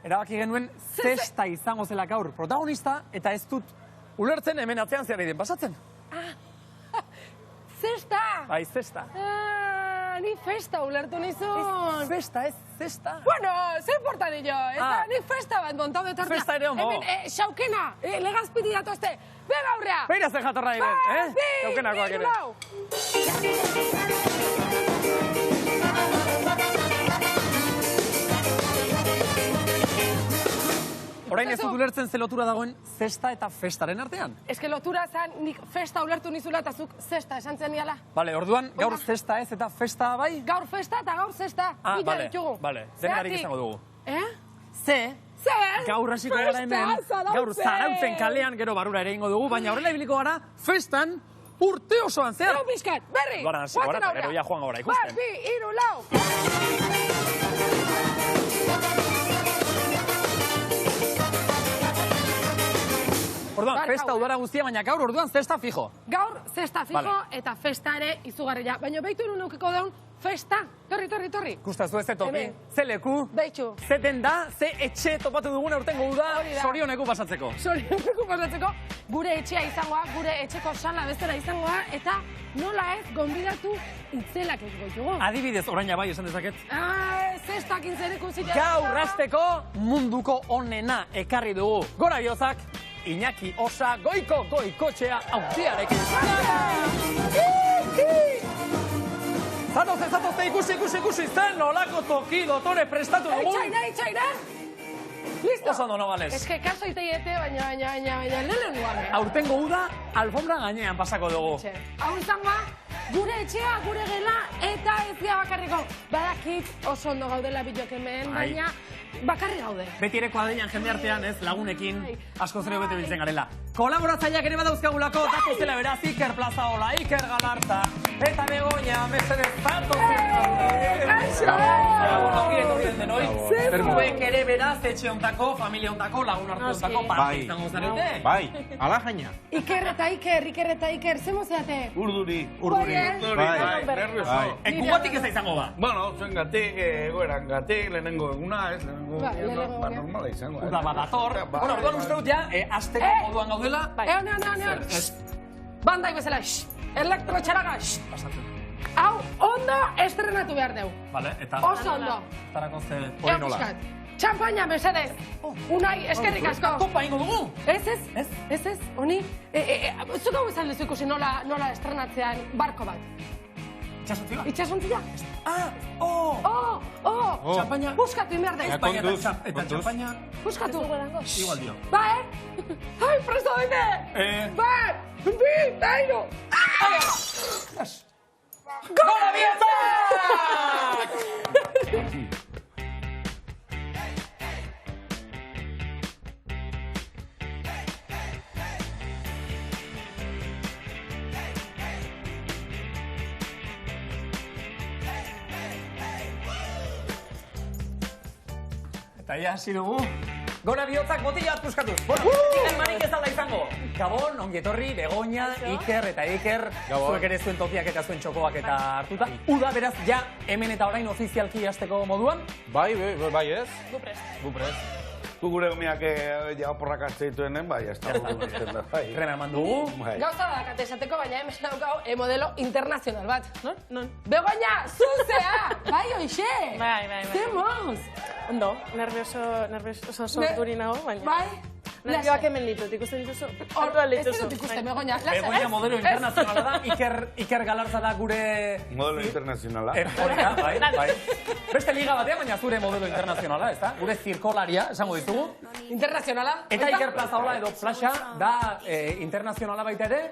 erabaki genuen zesta izango zela gaur protagonista, eta ez dut ulertzen hemen atzean zer den pasatzen. Zesta! Bai, zesta. Ni festa ulertu nizun. Festa, ez zesta. Bueno, ze importa nio, ez da, ni festa bat montau detortea. Festa ere ondo. Hemen, xaukena, legazpiti datozte, bega aurrea. Beira ze jatorra diren, eh? Xaukenakoak ere. Orain ez dut ulertzen ze lotura dagoen zesta eta festaren artean. Ez que lotura zan, nik festa ulertu nizula eta zuk zesta esan zen niala. Bale, orduan, gaur zesta ez eta festa bai? Gaur festa eta gaur zesta. Bale, denerarik izango dugu. Ze, gaur hasiko gara hemen, gaur Zarautzen kalean gero barura ere ingo dugu, baina horrela ibiliko gara festan urte osoan zehar. Lau pizkat, berri, guatzen aurrea. Gero ja joan gaur ikusten. 1, 2, 3, 4, 5. Orduan, festa udara guztia, baina gaur orduan zesta fijo. Gaur zesta fijo eta festa ere izugarria. Baina behitu irun eukiko daun festa. Torri. Gustazu ez topi, ze leku, Behitu. ze denda, ze etxe topatu dugun aurtengo uda, sorioneku pasatzeko. Sorioneku pasatzeko, gure etxea izangoa, gure etxeko sala bezala izangoa, eta nola ez gonbidatu itzelak ez goitugu. Adibidez, oraina bai esan dezaket. Zestak intzereku zila. Gaur rasteko munduko onena ekarri dugu. Gora biozak, Iñaki Osa goikotxea aurtiarekin. Zatozte ikusi, zen nolako toki dotore prestatu dugu. Itxaina! Listo! Oso ondo no balez. Ez que kaso iteiete, baina, lehen lugar. Aurtengo uda, alfombra gainean pasako dugu. Hau izangoa, gure etxea, gure gela, eta ez gea bakarriko. Badakit oso ondo gaudela bilok hemen, baina bakarri gaude. Beti ere kuadrilan jende artean ez, lagunekin asko zero bete biltzen garela. Kolaboratzaileak ere badauzkagulako, dako zela beraz, Iker Plazaola, Iker Galarza, eta Begoña, mesedez, Zuek ere beraz, etxe ontako, familia ontako, lagun arte ontako, parte izango zarete. Bai, ala jaina. Iker eta Iker, zemo zeate? Urduri. Bai, nervioso. Ekugatik ez da izango ba. Bueno, zuen gatik, egoeran gatik, lehenengo eguna, ez? Lehenengo normala izango. Uda badator. Bueno, orduan uste dut ja, azteko moduan gaudela. Egon. Bandaik bezala, elektrotxaraga. Pasatzen. Hau, ondo estrenatu behar deu. Vale, eta? Oso ondo. Tarako ze hori nola. Txampaina, mesedez. Unai, eskerrik asko. Kopa ingo dugu. Ez, honi. Zuk hau izan lezu ikusi nola estrenatzean barko bat. Itxasontzila? Itxasontzila? Txampaina. Buskatu inber da. Eta txampaina. Buskatu. Igual dio. Ba, Ai, preso doite. Ba, bi, tairo. Gora Biozak! Eta ia hasi dugu. Gora Biozak botila bat puskatuz. Bueno, manik ez alda izango. Gabon, ongetorri, Begoña, Iker eta Iker. Zuek ere zuen tokiak eta zuen txokoak eta hartuta. Uda, beraz, ja, hemen eta orain ofizialki hasteko moduan. Bai ez. Gu prest. Tu gure gomiak oporrak hartzeituenen, bai, ez da. Krema eman dugu. Gauza badakate esateko, baina hemen daukau modelo internazional bat. Non? Begoña, zuzea! Bai, oixe! Bai. Zemoz! Ondo, nervioso sorturi nago, baina... Bai? Nervioak hemen ditut, ikusten dituzu. Ez dut ikusten, Begoña. Begoña modelo internazionala da, Iker Galarza da gure... Modelo internazionala. Bai. Beste liga batean, baina zure modelo internazionala, ez da? Gure zirkolaria, esango ditugu. Internazionala. Eta Iker Plazaola edo Flasha da internazionala baita ere.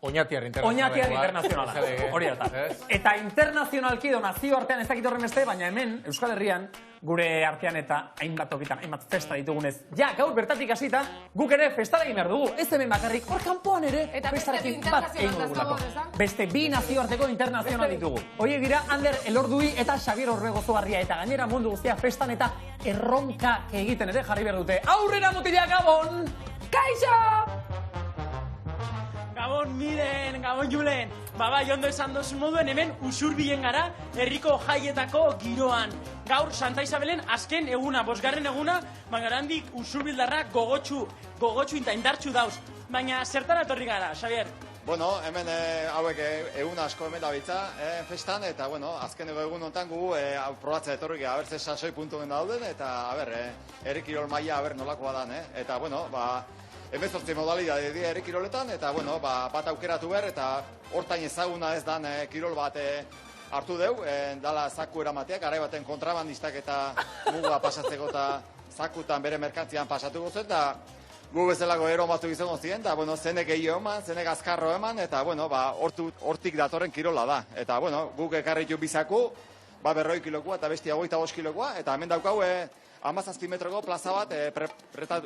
Oñatiar internazionala. Hori da. Eta internazionalki edo nazio artean ez dakit horren beste, baina hemen, Euskal Herrian, gure artean eta hainbat tokitan, hainbat festa ditugunez. Ja, gaur bertatik hasita, guk ere festa egin behar dugu. Ez hemen bakarrik, hor kanpoan ere festarekin bat egin dugulako. Beste bi nazioarteko internazional ditugu. Horiek dira, Ander Elordui eta Xabier Orbegozoarria eta gainera mundu guztia festan eta erronka egiten ere jarri behar dute. Aurrera mutila, Gabon! Kaixo! Gabon Miren, Gabon Julen. Bai, ondo esan dozun moduen, hemen usurbilen gara, herriko jaietako giroan. Gaur, Santa Isabelen azken eguna, 5. eguna, baina handik usurbildarrak gogotsu eta indartsu dauz. Baina zertan etorri gara, Xavier? Bueno, hemen hauek egun asko hemen dabiltza festan, eta azken egun honetan gu probatzea etorri gara, ze sasoi puntuen dauden, eta herri kirol maila nolakoa dan, eta 18 modalidade dira herri kiroletan, eta bat aukeratu behar, eta hortain ezaguna ez dan kirol bat hartu deu, dala zaku eramateak, garai baten kontrabandistak eta muga pasatzeko eta zakutan bere merkantzian pasatuko zen, eta gu bezalako ero batu izango ziren, eta zenek gehiago eman, zenek azkarro eman, eta hortik datorren kirola da. Eta guk ekarritu bizaku, 40 kilokoa eta bestia 25 kilokoa, eta hemen daukau 17 metroko plaza bat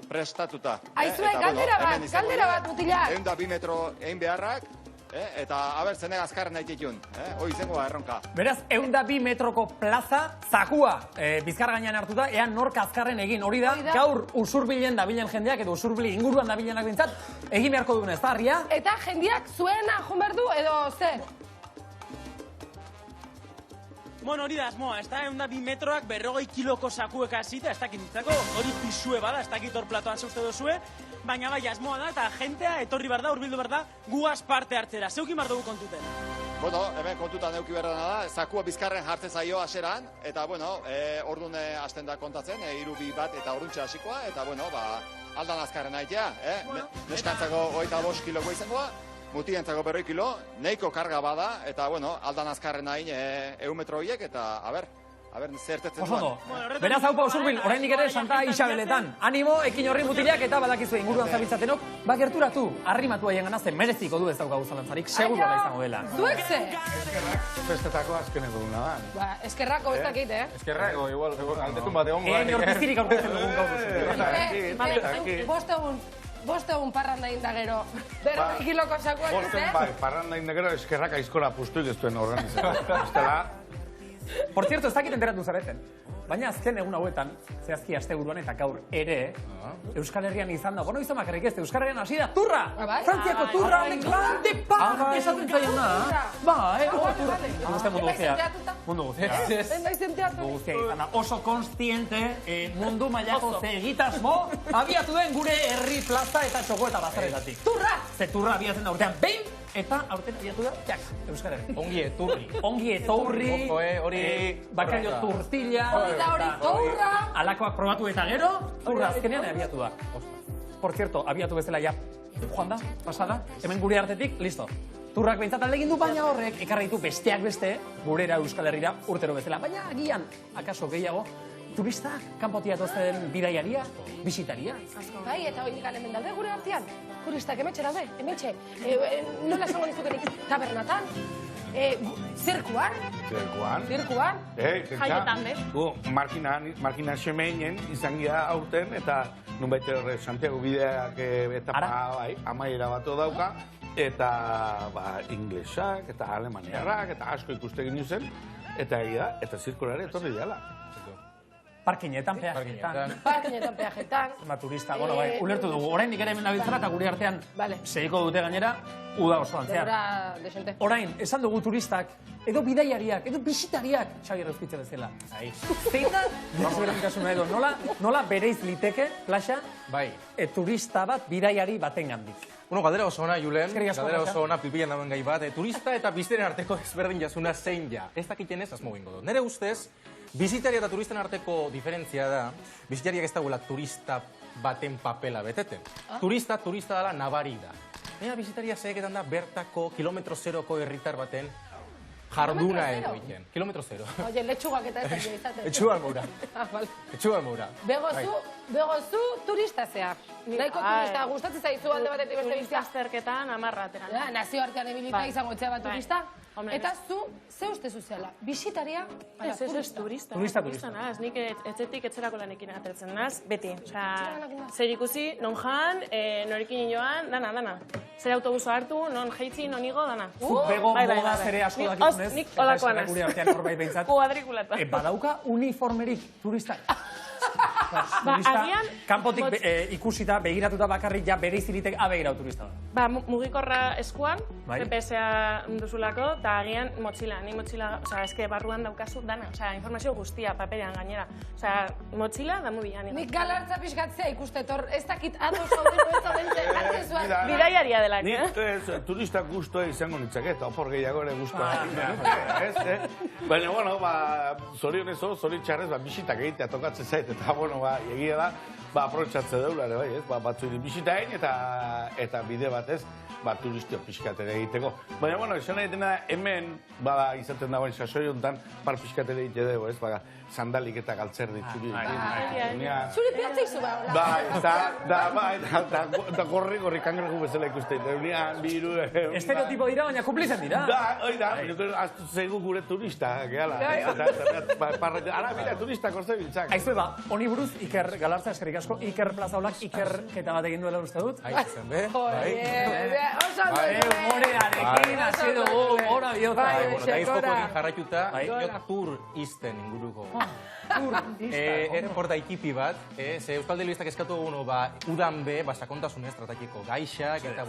prestatuta. Aizue, galdera bat, mutilak. 102 metro egin beharrak, eta zenek azkarren nahi txetxun. Hoi izango erronka. Beraz, 102 metroko plaza, zakua bizkar gainean hartuta, ean nork azkarren egin. Hori da, gaur usurbilen dabilen jendeak, edo usurbili inguruan dabilenak bintzat, egin beharko duen ez da, Arria? Eta jendeak zuena joan behar du, edo zer? Bueno, hori da asmoa, ez da, 102 metroak 40 kiloko zakuek azita, ez dakit nintzako, hori pisue bada, ez dakit hor platoan zeuzte dozue, baina bai, asmoa da, eta jentea etorri behar da, urbildu behar da, guaz parte hartzera. Zeukin behar dugu kontuten? Hemen kontutan euki behar da, zakua bizkarren jartzen zaio aseran, eta orduan hasten da kontatzen, 3-2 bat eta orduntxe hasikoa, eta aldan azkarren aitea, neskantzako 25 kiloko izangoa, mutientzako 40 kilo, neiko karga bada, eta aldan azkarren nahi 100 metro horiek, eta zertetzen duen. Beraz, haupa usurbil, oraindik ere Santa Isabeletan. Animo, ekin horri mutilak eta badakizu inguruan zabitzatenok, gerturatu, arrimatu haien ganazten, mereziko du ez daukagu zalantzarik, seguru ala izango dela. Zuek ze? Festetako azken eguna da. Eskerrako ez dakit, Eskerrako, igual, aldetun bat egon Egin orkizirik aurkezen dugun gaur. Boste egun parranda inda gero, 40 kiloko zakuak ez, Bai, parranda inda gero eskerrak aizkora pustuik ez duen horren izan. Por cierto, ez dakit enteratu zareten. Baina azken egun hauetan, zehazki asteburuan eta gaur ere, Euskal Herrian izan da, izan bakarrik ez, Euskal Herrian hasi da, turra! Frantziako turra, de pa! Esaten zaiona. Turra. Mundu guztia. Mundu guztia izan da. Oso konstiente, mundu mailako egitasmo, abiatu den gure herri plaza eta txoko eta bazaretatik. Turra! Ze turra abiatzen da urtean, behin, eta aurten abiatu da, jak, Euskal Herri. Ongi eturri. Ongi etorri, hori... Bakailo tortilla, hori turra! alakoak probatu eta gero, turra azkenean abiatu da. Por cierto, abiatu bezala ja, joan da, pasada, hemen gure artetik, listo. Turrak behintzat aldegin du, baina horrek ekarri ditu besteak beste, gurera Euskal Herrira urtero bezala. Baina agian, akaso gehiago, turistak, kanpotik datozen bidaiaria, bisitaria. Bai, eta hori hemen daude gure artean. Turistak emetxe daude, emetxe. Nola esango dizukenik, tabernatan, zirkuan. Zirkuan. Jaietan, Markina Xemeinen izan gira aurten, eta nunbait Santiago bideak etapa amaiera batu dauka, eta inglesak, eta alemaniarrak, eta asko ikuste ginen zen, eta egia, eta zirkulare etorri dela. Parkinetan, peajetan. Turista, ulertu dugu. Oraindik ere hemen dabiltzara eta gure artean segiko dute gainera, uda osoan zehar. Orain, esan dugu turistak, edo bidaiariak, edo bisitariak, Xabier Euskitze bezala. Zein da, desberdintasuna edo, nola bereiz liteke, plaxa, turista bat bidaiari baten gandik. Galdera oso ona, Julen, galdera oso ona pilpilan dauen gai bat. Turista eta bizitaren arteko ezberdin jasuna zein ja. Ez dakiten ez asmo gingo dut. Nere ustez, bizitaria eta turisten arteko diferentzia da, bizitariak ez dagoela turista baten papela beteten. Turista dela nabari da. Baina bizitaria zeeketan da bertako kilometro zeroko herritar baten jarduna egoiten. Kilometro zero. Oye, letxugak eta ez da izaten. Etxuan moura. Etxuan moura. Begozu turista zehar. Nahiko turista, gustatzen zaizu alde batetik beste bizia. Turista azterketan amarra atera. Nazio artean ebilita izango etxea bat turista. Eta zu, ze uste zuzela? Bisitaria? Ez turista. Turista. Ez nik etxetik etxerako lanekin atertzen naz, beti. Zer ikusi, non jan, norekin joan, dana. Zer autobuso hartu, non jeitzi, non igo, dana. Bego moda zere asko dakitunez. Nik olakoan az. Kuadrikulata. Badauka uniformerik turistak. agian... Kanpotik ikusita, begiratuta bakarrik, ja bere izilitek abegirau turista da. Ba, mugikorra eskuan, Bai. PPS-a duzulako, eta agian motxila, ni motxila, osea, eske barruan daukazu dana, osea, informazio guztia paperean gainera. Osea, motxila da mubian. Nik galartza pixkatzea ikuste, ez dakit ados zaudeko ez zaudente, Bidaiaria delak, Nik turistak guztua izango nitzake, eta opor gehiago ere guztua. Baina, bueno, zorionez, zoritxarrez, bisitak egitea tokatzen zait, eta, bueno, egia da, aprobetxatze deula ere, bai, ez? Batzuiri bisita egin eta bide batez, turistio pixkatere egiteko. Baina, bueno, esan egitena hemen, izaten dagoen sasoi honetan, pixkatere egite dugu, ez? Sandalik eta galtzer dituri. Zuri piatzik zu Da gorri kangregu bezala ikusten. Biru... Estereotipo dira, baina kumplitzen dira. Da, aztu zeigu gure turista, gehala. Ara, mira, turista korze biltzak. Aizu honi buruz, Iker Galartza, eskerrik asko, Iker Plazaolak, ikerketa bat egin duela uste dut. Aizen, be? Humorearekin, hasi dugu, humora bihotza. Daizkokoekin jarraituta, tur izten inguruko. Erreporta ekipi bat, ze Euskal Telebistak eskatu udan be, sakontasunez tratakiko gaixak, eta,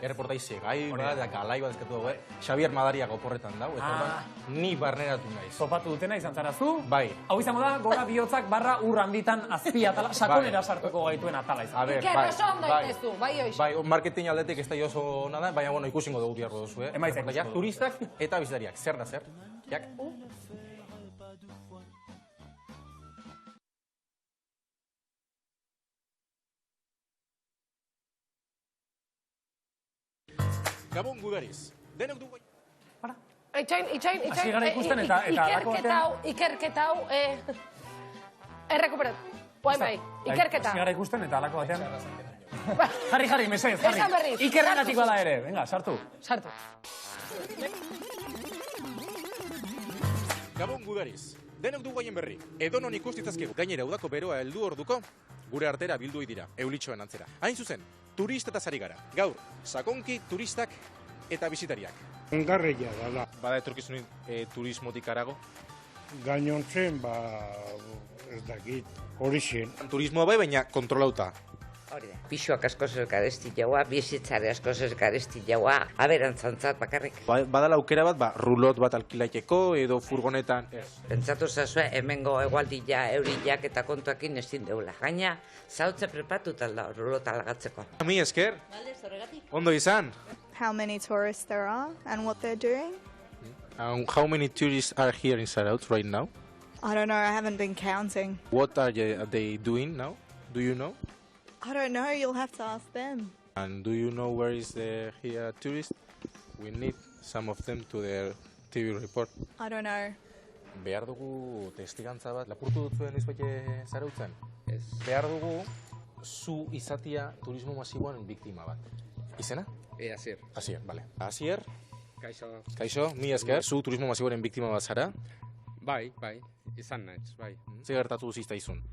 erreporta ize gai bat, galai bat eskatu dugu, Xabier Madariaga oporretan dau, eta ni barneratu naiz. Topatu dutena izan zarazu? Bai. Hau izango da, gora bihotzak barra urranditan azpi atala, sakonera sartuko gaituen atala izan. Iker oso ondo itezu, bai hoiz. Bai, marketing aldetik ez da oso nada, baina ikusingo dugu biharro duzu, turistak eta bizitariak, zer da zer? Jak? Gabon guberiz, denok dugu... Itxain, Hasi gara ikusten eta alako batean... Ikerketa hau, errekuperat. Bai, ikerketa. Hasi gara ikusten eta alako batean... Jarri, mesedez, Esan berriz. Ikerrenatik bada ere, venga, sartu. Gabon guberiz, denok dugu haien berri. Edonon ikustitzazkegu. Gainera udako beroa heldu orduko, gure artera bildui dira, eulitxoen antzera. Hain zuzen, turistetaz ari gara. Gaur, sakonki turistak eta bisitariak. Ongarreia da. Bada etorkizunin turismotik arago? Gainontzen, ez dakit, hori zen. Turismoa bai, baina kontrolauta. Hori da. Pixuak askoz elkaresti jaua, bizitzare askoz elkaresti jaua, aberantzantzat bakarrik. Badala aukera bat, rulot bat alkilaiteko edo furgonetan. Pentsatu zazue, hemengo egualdila, eurillak eta kontuakin ezin deula. Gaina, zautze prepatu talda rulot alagatzeko. Mi esker, ondo izan. How many tourists there are and what they're doing? How many tourists are here in Zarautz right now? I don't know, I haven't been counting. What are they doing now? Do you know? I don't know, you'll have to ask them. And do you know where is here tourist? We need some of them to their TV report. I don't know. Behar dugu testigantza bat, lapurtu dutzuen izbaite Zarautzen? Ez. Behar dugu zu izatia turismo masiboan biktima bat. Izena? Asier. Asier, bale. Asier? Kaixo. Kaixo, mi esker. Zu turismo masiboaren biktima bat zara? Bai, izan naiz, bai. Zer gertatu ziztaizun?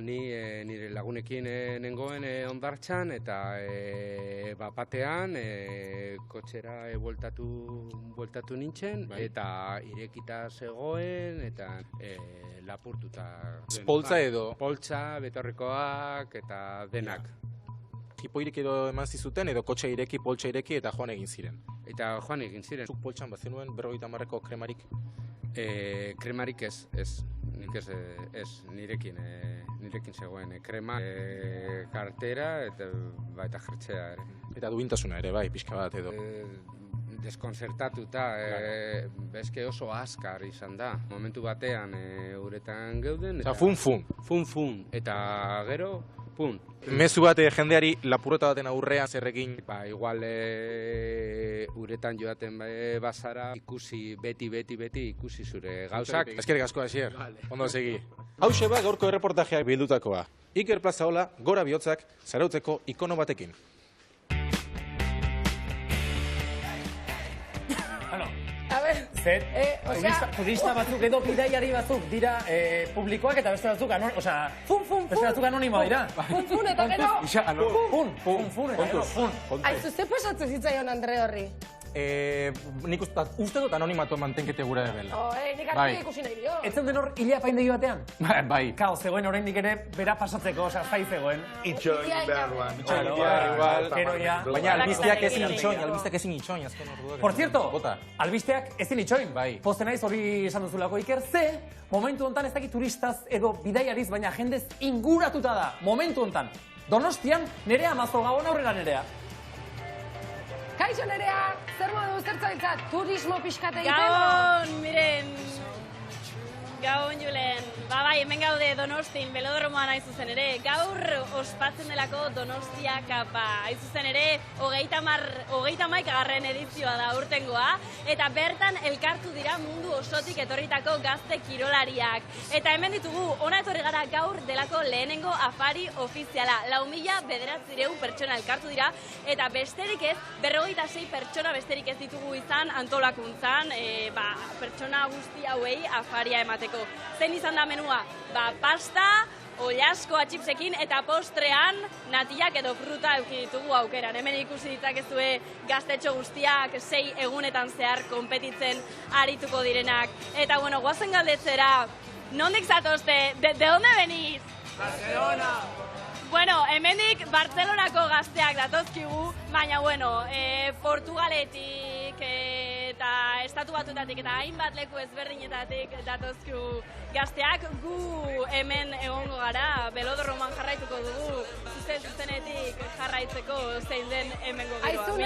Ni nire lagunekin nengoen Hondartzan eta batean kotxera bueltatu nintzen eta irekita zegoen eta lapurtuta. Poltza edo? Poltza, betorrikoak eta denak. Jipoirik edo eman zizuten edo kotxe ireki, poltsa ireki eta joan egin ziren? Eta joan egin ziren. Zuk poltsan bat zenuen 50 kremarik? Kremarik ez. Nik ez, nirekin zegoen krema, kartera eta jertzea ere. Eta duintasuna ere, bai, pixka bat edo? Deskonzertatuta, bezke oso azkar izan da. Momentu batean uretan geuden. Eta fun. Fun. Eta gero, pun. Mezu bat jendeari lapurreta baten aurrean zerrekin? Igual uretan joaten bazara, ikusi beti ikusi zure gauzak. Eskerrik asko, Asier. Ondo segi. Hauxe ba gaurko erreportajeak bildutakoa. Iker Plazaola, gora bihotzak, Zarautzeko ikono batekin. Turista batzuk edo bidaiari batzuk dira publikoak eta beste batzuk beste batzuk anonimoa dira. Fun eta gero. Fun. Aizu, ze pasatzen zitzaion Andre horri? nik uste dut anonimato mantenkete gure dela. Nik artia ikusi nahi dio. Ez zeuden hor hilea paindegi batean? Bai. Kao, zegoen oraindik ere bera pasatzeko, osea, zai zegoen. Itxoin beharruan. Baina albisteak ezin itxoin, azken orduak. Por cierto, albisteak ezin itxoin. Bai. Poste naiz hori esan duzulako Iker, ze momentu hontan ez dakit turistaz edo bidaiariz, baina jendez inguratuta da, momentu hontan. Donostian, Nerea Mazo, gabon aurrera Nerea. Kaixo Nerea, zer modu zertzailtzat, turismo pixkate egiten? Gabon, miren, gabon Julen. Bai, hemen gaude Donostin, belodromoan hain zuzen ere. Gaur ospatzen delako Donostia kapa. Hain zuzen ere, 31. edizioa da urtengoa. Eta bertan elkartu dira mundu osotik etorritako gazte kirolariak. Eta hemen ditugu, ona etorri gara gaur delako lehenengo afari ofiziala. 4.900 pertsona elkartu dira. Eta besterik ez, 56 pertsona besterik ez ditugu izan antolakuntzan, pertsona guzti hauei afaria emateko. Zein izan da menua? Pasta, oilaskoa txipsekin eta postrean natiak edo fruta eduki ditugu aukeran. Hemen ikusi ditzakezue gaztetxo guztiak 6 egunetan zehar konpetitzen arituko direnak. Eta bueno, guazen galdetzera, nondik zatozte? ¿De dónde venís? Barcelona. Bueno, hemendik Barcelonako gazteak datozkigu, baina bueno, Portugaletik eta Estatu Batuetatik eta hainbat leku ezberdinetatik datozkigu gazteak. Gu hemen egongo gara, belodromoan jarraituko dugu, zuzenetik jarraitzeko zein den hemengo giroa. Aizu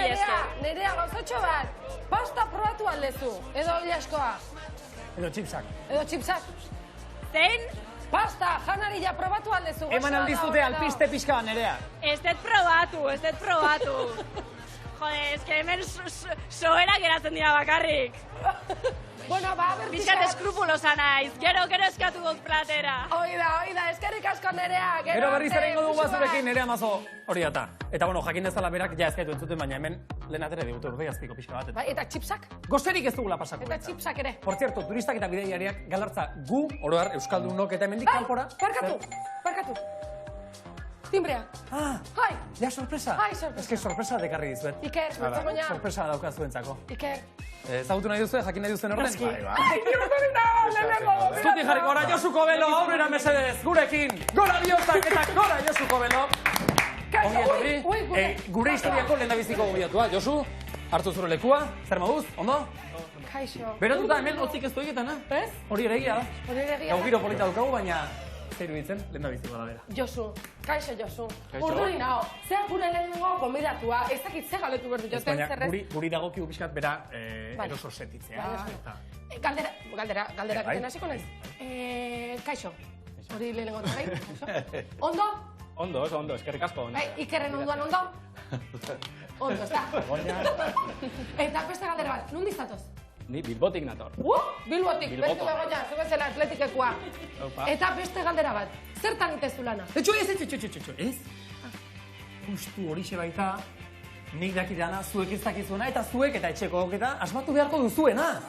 Nerea, gauzotxo bat, pasta probatu aldezu, edo oilaskoa? Edo txipsak. Edo txipsak? Zein? Pasta, janarilla probatu aldezu. Eman aldizute alpiste pixka bat, Nerea. Ez dut probatu. Jode, eske hemen soera geratzen dira bakarrik. Bueno, Bizkat eskrupulosa naiz, gero eskatu dut platera. Oida, eskerrik asko Nerea. Gero berriz ere ingo dugu azurekin Nerea Mazo hori data. Eta bueno, jakin dezala berak, ja ezkaitu entzuten, baina hemen lehen atere digute urdei azpiko pixka bat. Eta txipsak? Gozerik ez dugula pasako. Eta txipsak ere. Por cierto, turistak eta bidaiariak galartza gu, oroar, euskaldunok eta hemendik kanpora. Barkatu. Timbrea. Hai. Ja, sorpresa. Hai, sorpresa. Ez que sorpresa dekarri dizuet. Iker, bertzagoina. Sorpresa daukazuentzako. Iker. Ezagutu nahi duzu, jakin nahi duzen orden? Ai, Zutik jarriko gora Josuko Belo, aurrera mesedez, gurekin. Gora bihotzak eta gora Josuko Belo. Gure historiako lehendabiziko gobiatua. Josu, hartu zure lekua, zer moduz, ondo? Kaixo. Beratuta hemen otzik ez doiketan, ez? Hori ere egia da. Hori ere egia da. Gau giro polita daukagu, baina zeiru ditzen, lehendabiziko da bera. Josu, kaixo Josu. Urduri nao, zea gure lehenengo gomidatua, ezakit ze galetu berdu joten zerrez. Guri dagokigu pixkat bera eroso setitzea. Galdera egiten hasiko naiz. Kaixo, hori lehenengo da, bai? Ondo? Ondo, eskerrik asko. Ikerren ondoan ondo? Ondo, ez da. Eta beste galdera bat, nundi zatoz? Ni Bilbotik nator. Bilbotik, beste dagoia, zubezela atletikekoa. Eta beste galdera bat, zertan itezu lana? Ez? Justu horixe baita, nik dakidana, zuek ez dakizuena, eta zuek eta etxeko eta asmatu beharko duzuena.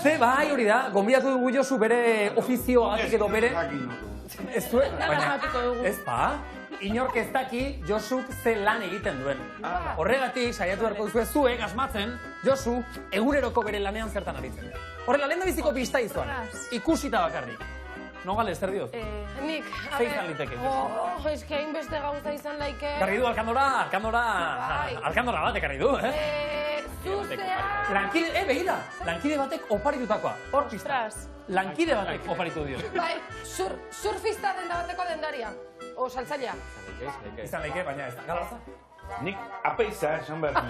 Ze bai hori da, gonbidatu dugu Josu bere ofizioagatik edo bere... Ez zuek, baina... Ez pa, inork ez daki Josuk ze lan egiten duen. Horregatik, saiatu beharko duzue zuek asmatzen, Josu eguneroko bere lanean zertan aritzen. Horrela, lehen da biziko pista izuan, ikusita bakarrik. Nogales, zer dioz? Nik, a Zein izan liteke? Ez que hainbeste gauza izan laike... Karri du, alkandora bat ekarri du, Zuzea... Lankide, begida, lankide batek oparitutakoa. Hor pista. Lankide batek oparitu dio. Bai, surfista denda bateko dendaria. O saltzailea. Izan leike, baina ez da. Galarza? Nik apeiza esan behar du.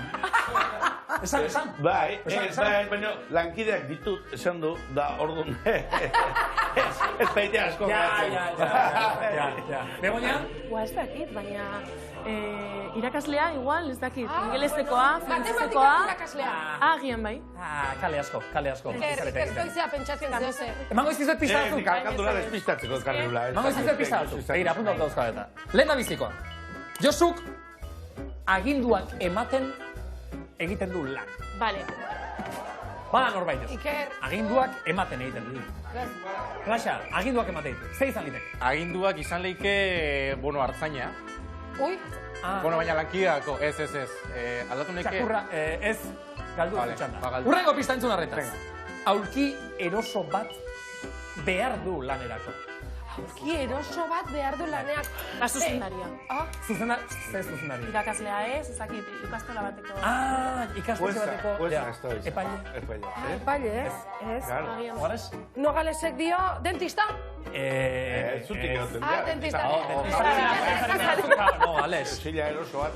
Esan? Bai, baina lankideak ditut esan du, da orduan. Ez baite asko. Ja. Begoña? Ez dakit, baina irakaslea, igual, ez dakit. Ingelezekoa, frantzesekoa. Agian bai. Kale asko. Ez doizea pentsatzen zehose. Emango izizuet pista batzuk. Kandura despistatzeko karribla. Emango izizuet pista batzuk. Begira, apunta dauzka eta. Lehen da bizikoa. Josuk aginduak ematen egiten du lan. Vale. Bada norbait ez. Iker. Aginduak ematen egiten du. Flasha, aginduak ematen ditu. Ze izan liteke? Aginduak izan leike, hartzaina. Ui. Baina lankideako, ez. Aldatu neke... Txakurra, ez. galdu txanda. Urrengo pista entzun arretaz. Aulki eroso bat behar du lanerako. Aulki eroso bat behar du laneak. Zuzendaria. Zuzendaria. Irakaslea ez, ezakit, ikastola bateko. Ikastola bateko. Epaile. Epaile, ez? Guares? Nogalesek dio, dentista? Zutik eroten da. Dentista. No, ales. Zila eroso bat.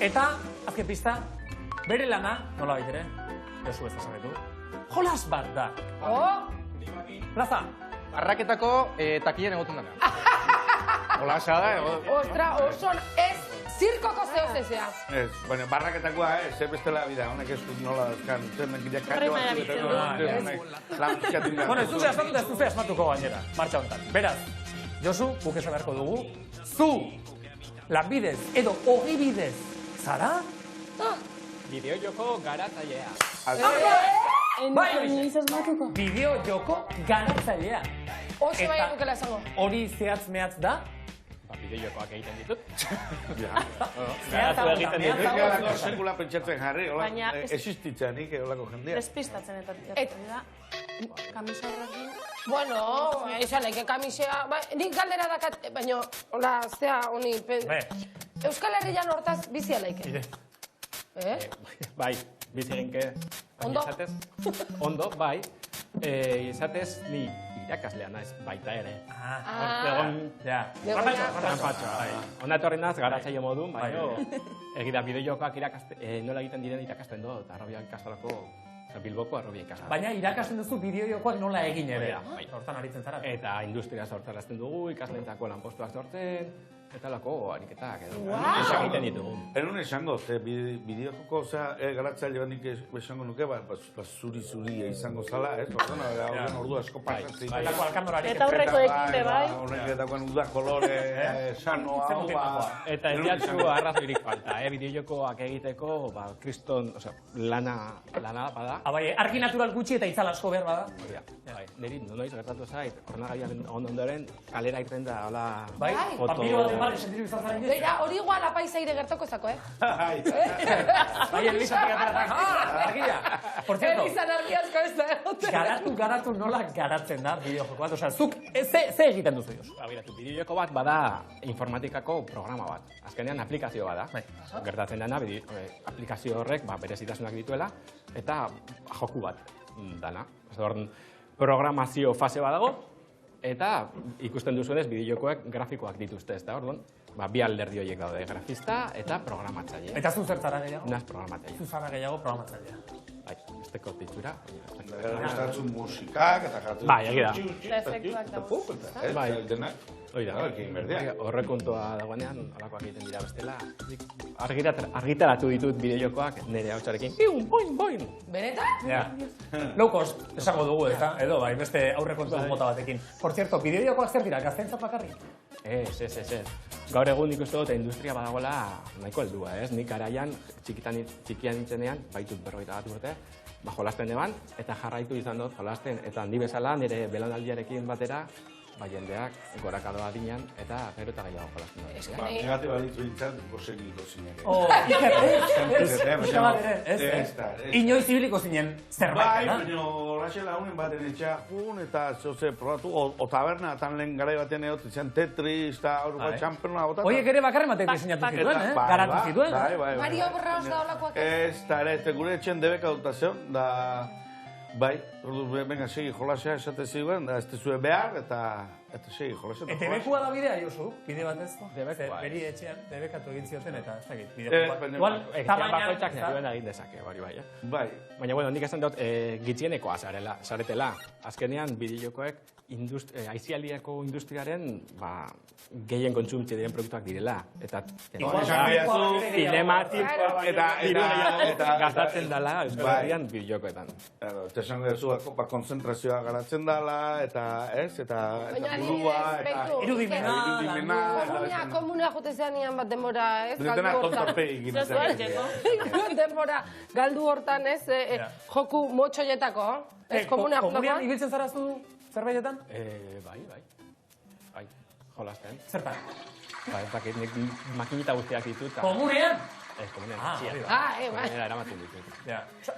Eta, azken pista, bere lana, nola baitere, Josu ez esanetu, jolas bat da. Plaza. Barraketako takien egoten dara. Jolasa da, Ostra, oso ez, zirkoko zehozezea. Ez, baina barraketakoa, ze bestela bida, honek ez nola dazkan, zen gileak kaino bat. Bueno, ez duze asmatu eta ez duze asmatuko gainera, martxa honetan. Beraz, Josu, guk esan beharko dugu, zu, lanbidez edo ogibidez, zara? Bideojoko garatzailea. Bai, bideojoko garatzailea. Oso bai nukela esango. Hori zehatz mehatz da? Bideojokoak egiten ditut. Zehatz egiten ditut. Galako sekula pentsatzen jarri, existitzen nik olako jendea. Despistatzen eta da. Kamisa horrekin. Bueno, esan laike kamisea, nik galdera dakat, baina, hola, zea, honi, Euskal Herrian hortaz bizi alaike. Bai, bizi eginke. Ondo? Ondo, bai. Izatez, ni irakaslea naiz baita ere. Tranpatxo, bai. Ona etorri naz, garatzaile modun, baina egira bideojokoak nola egiten diren irakasten do, eta arrobia ikastolako Bilboko arrobia ikastolako. Baina irakasten duzu bideojokoak nola egin ere. Hortan aritzen zara. Eta industria sortzarazten dugu, ikasleentzako lanpostuak sortzen, eta lako ariketak edo. Egiten ditugu. Erun esango, bideojoko garatzaile bat nik esango nuke, zuri-zuri izango zala, ez? Ordu asko pasatzen. Eta horreko ekite, bai? Honek dagoen uda kolore, sanoa, Eta ez diatzu arrazoirik falta, bideojokoak egiteko, kriston, lana bada. Bai, argi natural gutxi eta itzal asko behar bada. Neri, noiz gertatu zait, ordenagaiaren ondoren, kalera irten da, hola, foto... Beira, hori igual apaizaire gertoko zako, Bai, Elisatik ateratak, argia! Por cierto, Elisan argiazko ez da egoten. Garatu nola garatzen da bideojoko bat? Osea, zuk, ze egiten duzu, Josu? Bideojoko bat bada informatikako programa bat. Azkenean aplikazio bada. Gertatzen dena, aplikazio horrek berezitasunak dituela, eta joku bat dana. Programazio fase bat dago, eta ikusten duzuenez bideojokoek grafikoak dituzte, ez da, orduan, bi alderdi horiek daude, grafista eta programatzaile. Eta zu zertzara gehiago? Naz programatzaile. Zu zara gehiago programatzailea. Bai, esteko titxura. Gustatzen musikak eta jartzen... Bai, egia da. Efektuak dago. Bai, denak. Horrekontua dagoenean, holakoak egiten dira bestela. Argitaratu ditut bideojokoak nire hautsarekin. Pium, boin, boin! Benetan? Ja. Low cost, esango dugu, eta edo, bai, beste aurrekontu mota batekin. Por cierto, bideojokoak zer dira, gaztentzat bakarrik? Ez. Gaur egun nik uste dut industria badagoela nahiko heldua, ez? Nik garaian txikian nintzenean, baitut 41 urte, jolasten eban, eta jarraitu izan dut jolasten, eta handi bezala nire belaunaldiarekin batera, jendeak gorakadoa adinean, eta gero eta gehiago jolasten dut. Negate baditu dintzat, gosekiko zinen. Inoiz ibiliko zinen zerbait, da? Baina, horaxe lagunen baten etxea jun, eta zoze probatu, o taberna, tan lehen garai baten egot, izan Tetris, eta aurruko txamperuna botata. Oiek ere bakarren batek diseinatu zituen, garatu zituen. Mario Borraos da holakoak. Ez, eta ere, gure etxen debeka dutazion, da... Bai, venga, segi jolasea esate ziguen, ez tezue behar, eta segi jolasea. Eta debekua da bidea, Josu? Bide bat ez? Beri etxean, debekatu egin zioten, eta ez dakit. Igual, bakoitzak netuen egin dezake, hori bai. Bai. Baina, bueno, nik esan dut, gitxienekoa zaretela. Azkenean, bideojokoek aizialdiako industriaren, gehien kontsumitze diren produktuak direla. Eta zinematikoa eta gastatzen dela Euskal Herrian bideojokoetan. Eta esan duzu, konzentrazioa garatzen dela, eta ez, eta burua, eta irudimena. Komuna jote zean ian bat denbora, ez? Dutena kontorpe egin. Denbora, galdu hortan, ez? Joku motxoietako, ez? Komunean ibiltzen zarazu zerbaitetan? Bai. Jolasten. Zertan? Nik makinita guztiak ditut. Komunean? komunera. Komunera eramaten ditut.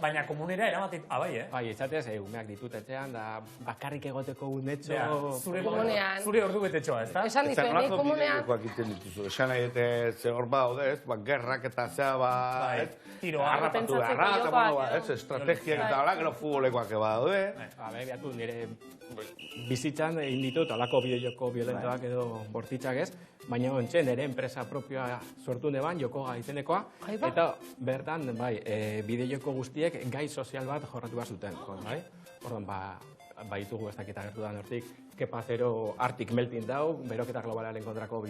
Baina komunera eramaten, bai, Bai, izatez, umeak ditut etxean, da bakarrik egoteko unetxo... Zure ordu betetxoa, ez da? Esan dizu, ni komunean... Esan nahi dute hor baude, ez? Gerrak eta zea, tiroa, harrapatu beharra, estrategiak eta ala, gero futbolekoak badaude. Beatu, nire bizitzan egin ditut, alako bideo-joko violentoak edo bortitzak ez, baina ontxe nire enpresa propioa sortu neban, jokoga izenekoa, eta bertan, bideo-joko guztiek gai sozial bat jorratu bat zuten. Orduan, baitugu ez dakita gertu da nortik, Kepa Zero Arctic Melting dau, beroketa globalaren kontrako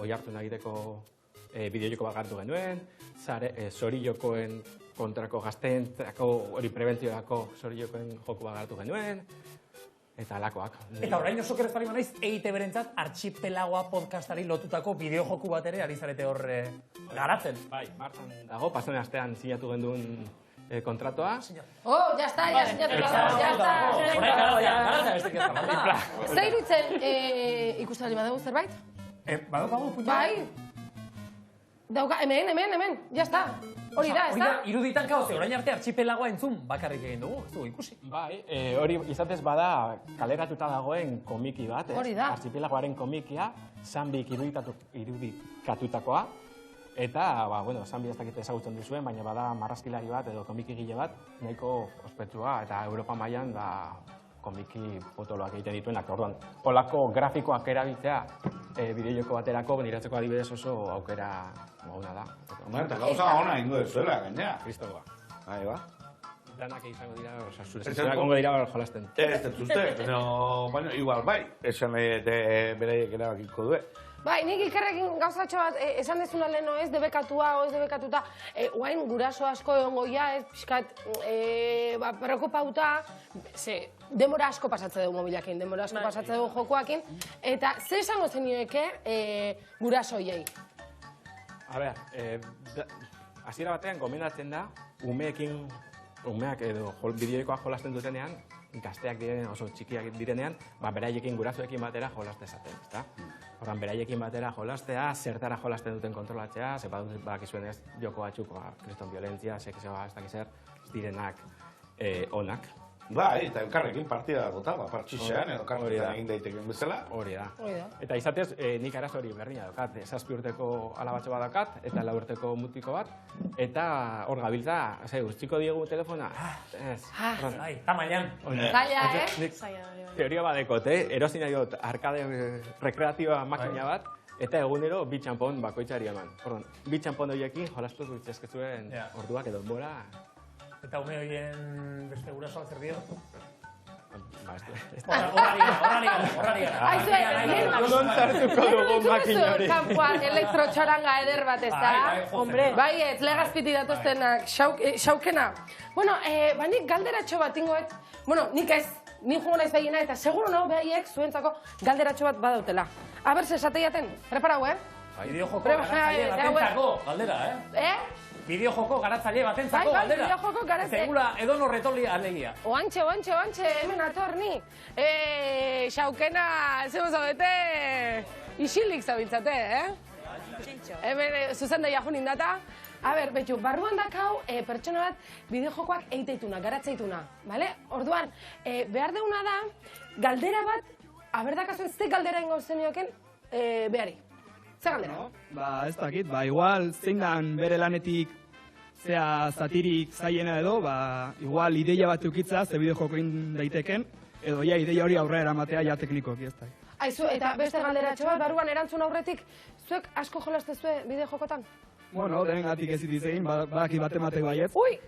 oi hartu egiteko bideo-joko bat gartu genuen, Zori-jokoen kontrako gazteentzako hori prebentziorako Zori-jokoen joko bat gartu genuen, eta alakoak. Eta orain oso kerez pari manaiz, EIT berentzat Archipelagoa podcastari lotutako bideojoku bat ere ari zarete hor garatzen. Bai, martan dago, pasen astean sinatu genduen kontratoa. Oh, ya está, ya está. Zer irutzen ikustari badago zerbait? Badaukagu, puña? Bai. Dauka, hemen, ya está. Hori da, ez da? Iruditan kaoze, orain arte Archipelagoa entzun bakarrik egin dugu, ez dugu ikusi. Bai, hori izatez bada kaleratuta dagoen komiki bat, Hori da. Archipelagoaren komikia, Zanbik irudikatutakoa, eta, Zanbi ez dakite ezagutzen duzuen, baina bada marrazkilari bat edo komikigile bat, nahiko ospetsua, eta Europa mailan komiki potoloak egiten dituenak. Orduan, holako grafikoak erabiltzea bideo-joko baterako, niratzeko adibidez oso aukera gauna da. Eta gauza ona ingo dezuela, gainea. Kristoa. Bai, ba. Danak izango dira, zure zentzuak ongo dira jolasten. Ez uste, baina igual bai, esan beraiek erabakiko due. Bai, nik ikerrekin gauzatxo bat, esan dezuna leheno ez debekatua o ez debekatuta, guain guraso asko egon goia, ez pixkat, preokupauta, demora asko pasatze dugu mobilakin, demora asko pasatze dugu jokoakin, eta ze esango zenioeke gurasoiei? A ber, hasiera batean gomendatzen da, umeak edo bideoikoa jolasten dutenean, gazteak direnean, oso txikiak direnean, beraiekin gurasoekin batera jolaste esaten, ezta? Horran, beraiekin batera jolastea, zertara jolasten duten kontrolatzea, badakizuen ez joko batzuk, kriston violentzia, sekizioa, ez dakizer, ez direnak onak. Bai, eta elkarrekin partida gota, partxixean, edo karretan egin daiteken bezala. Hori da. Eta izatez, nik arazo hori berdina daukat, 7 urteko alabatxo bat daukat, eta 4 urteko mutiko bat, eta hor gabiltza, txiko diegu telefona, tamailan. Zaila, Teoria badekot, erosin nahi dut, arkade rekreatiba makina bat, eta egunero bi txampon bakoitzari eman. Bi txampon horiekin jolastu dituzkezuen orduak edo denbora. Eta ume horien beste gurasoa zer dio? Horrari gara. Kontartuko dugu makina hori. Kampuan elektrotxaranga eder bat ez da? Bai, ez legazpiti datuztenak, xaukena. Bueno, nik galderatxo bat ingoet, nik ez, nik jungo naiz behiena, eta seguro no, behaiek zuentzako galderatxo bat badautela. Aber, zesateiaten, preparau, Bideojoko garatzaile batentzako, galdera, Bideojoko garatzaile batentzako, galdera. Bideojoko garatzaile. Segula, edo norretoli alegia. Oantxe, hemen ator ni. Xaukena, zeu zaudete, isilik zabiltzate, Hemen, zuzen da jajunin data. A ber, betxu, barruan dakau pertsona bat bideojokoak eiteituna, garatzeituna, bale? Orduan, behar deuna da, galdera bat, aberdakazuen ze galdera ingo zenioken behari. Zer galdera? Ez dakit, igual zein dan bere lanetik zea zatirik zaiena edo, igual ideia bat eukitza, ze bideojokoin daiteken, edo ideia hori aurrera eramatea ja teknikoki, ez da. Aizu, eta beste galderatxo bat, barruan erantzun aurretik, zuek asko jolastezue bideojokotan? Bueno, dengatik ez itizegin, badaki bat ematek baiet. Ui!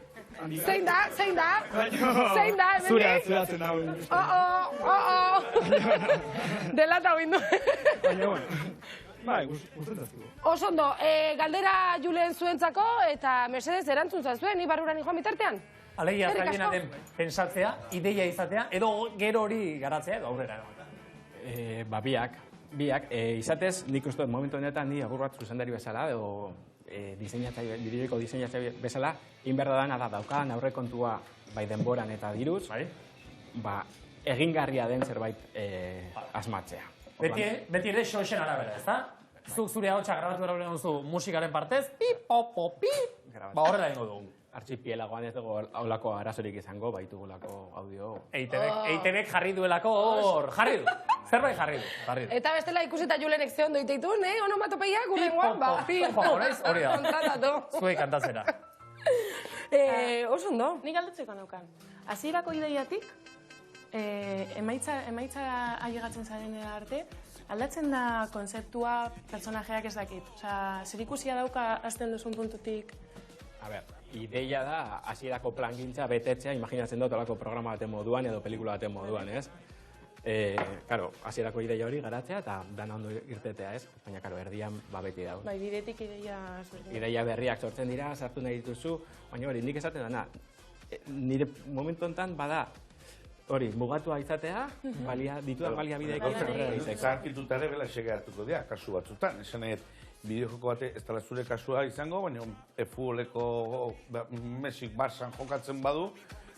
Zein da? Zein da, hemen? Zura zen hau. Delata hau indu. Baina, bueno. Gustentazko. Oso ondo, galdera Julen zuentzako, eta Mercedes erantzun zazuen, ni barruran joan bitartean? Alegia, zailena den pensatzea, ideia izatea, edo gero hori garatzea, edo aurrera. Biak, izatez, nik uste momentu honetan ni agur bat zuzendari bezala, edo bideoiko diseinatzaile bezala, inberda da daukadan aurrekontua bai denboran eta diruz, egingarria den zerbait asmatzea. Beti ere xoxen arabera, ez da? Zuk zure ahotsa grabatu behar duzu musikaren partez, pi. Ba, horrela ingo dugu. Artxipielagoan ez dugu haulako arazorik izango, baitugulako audio. EITBek jarri duelako hor, jarri du. Zerbait jarri du. Eta bestela ikusita Julenek ze ondo iteitun, onomatopeiak gurengoan, ba. Hori da. Kontratatu. Zuei kantatzera. Oso ondo. Nik aldatzeko naukan. Hasierako ideiatik, emaitza ailegatzen zaren arte, aldatzen da konzeptua, personajeak ez dakit. Osea, zer ikusia dauka azten duzun puntutik? A ber, ideia da, hasierako plangintza betetzea, imaginatzen dut olako programa baten moduan edo pelikula baten moduan, ez? Karo, hasierako ideia hori garatzea eta dana ondo irtetea, ez? Baina, karo, erdian beti dago. Bai, bidetik ideia... Ideia berriak sortzen dira, sartu nahi dituzu, baina hori, nik esaten dana, nire momentu honetan bada, hori, mugatua izatea, ditudan baliabideek aurrera izateko. Zarkituta ere bela hartuko dira, kasu batzutan. Esan nahi, bideojoko bate ez dela zure kasua izango, baina futboleko Messi Barçan jokatzen badu,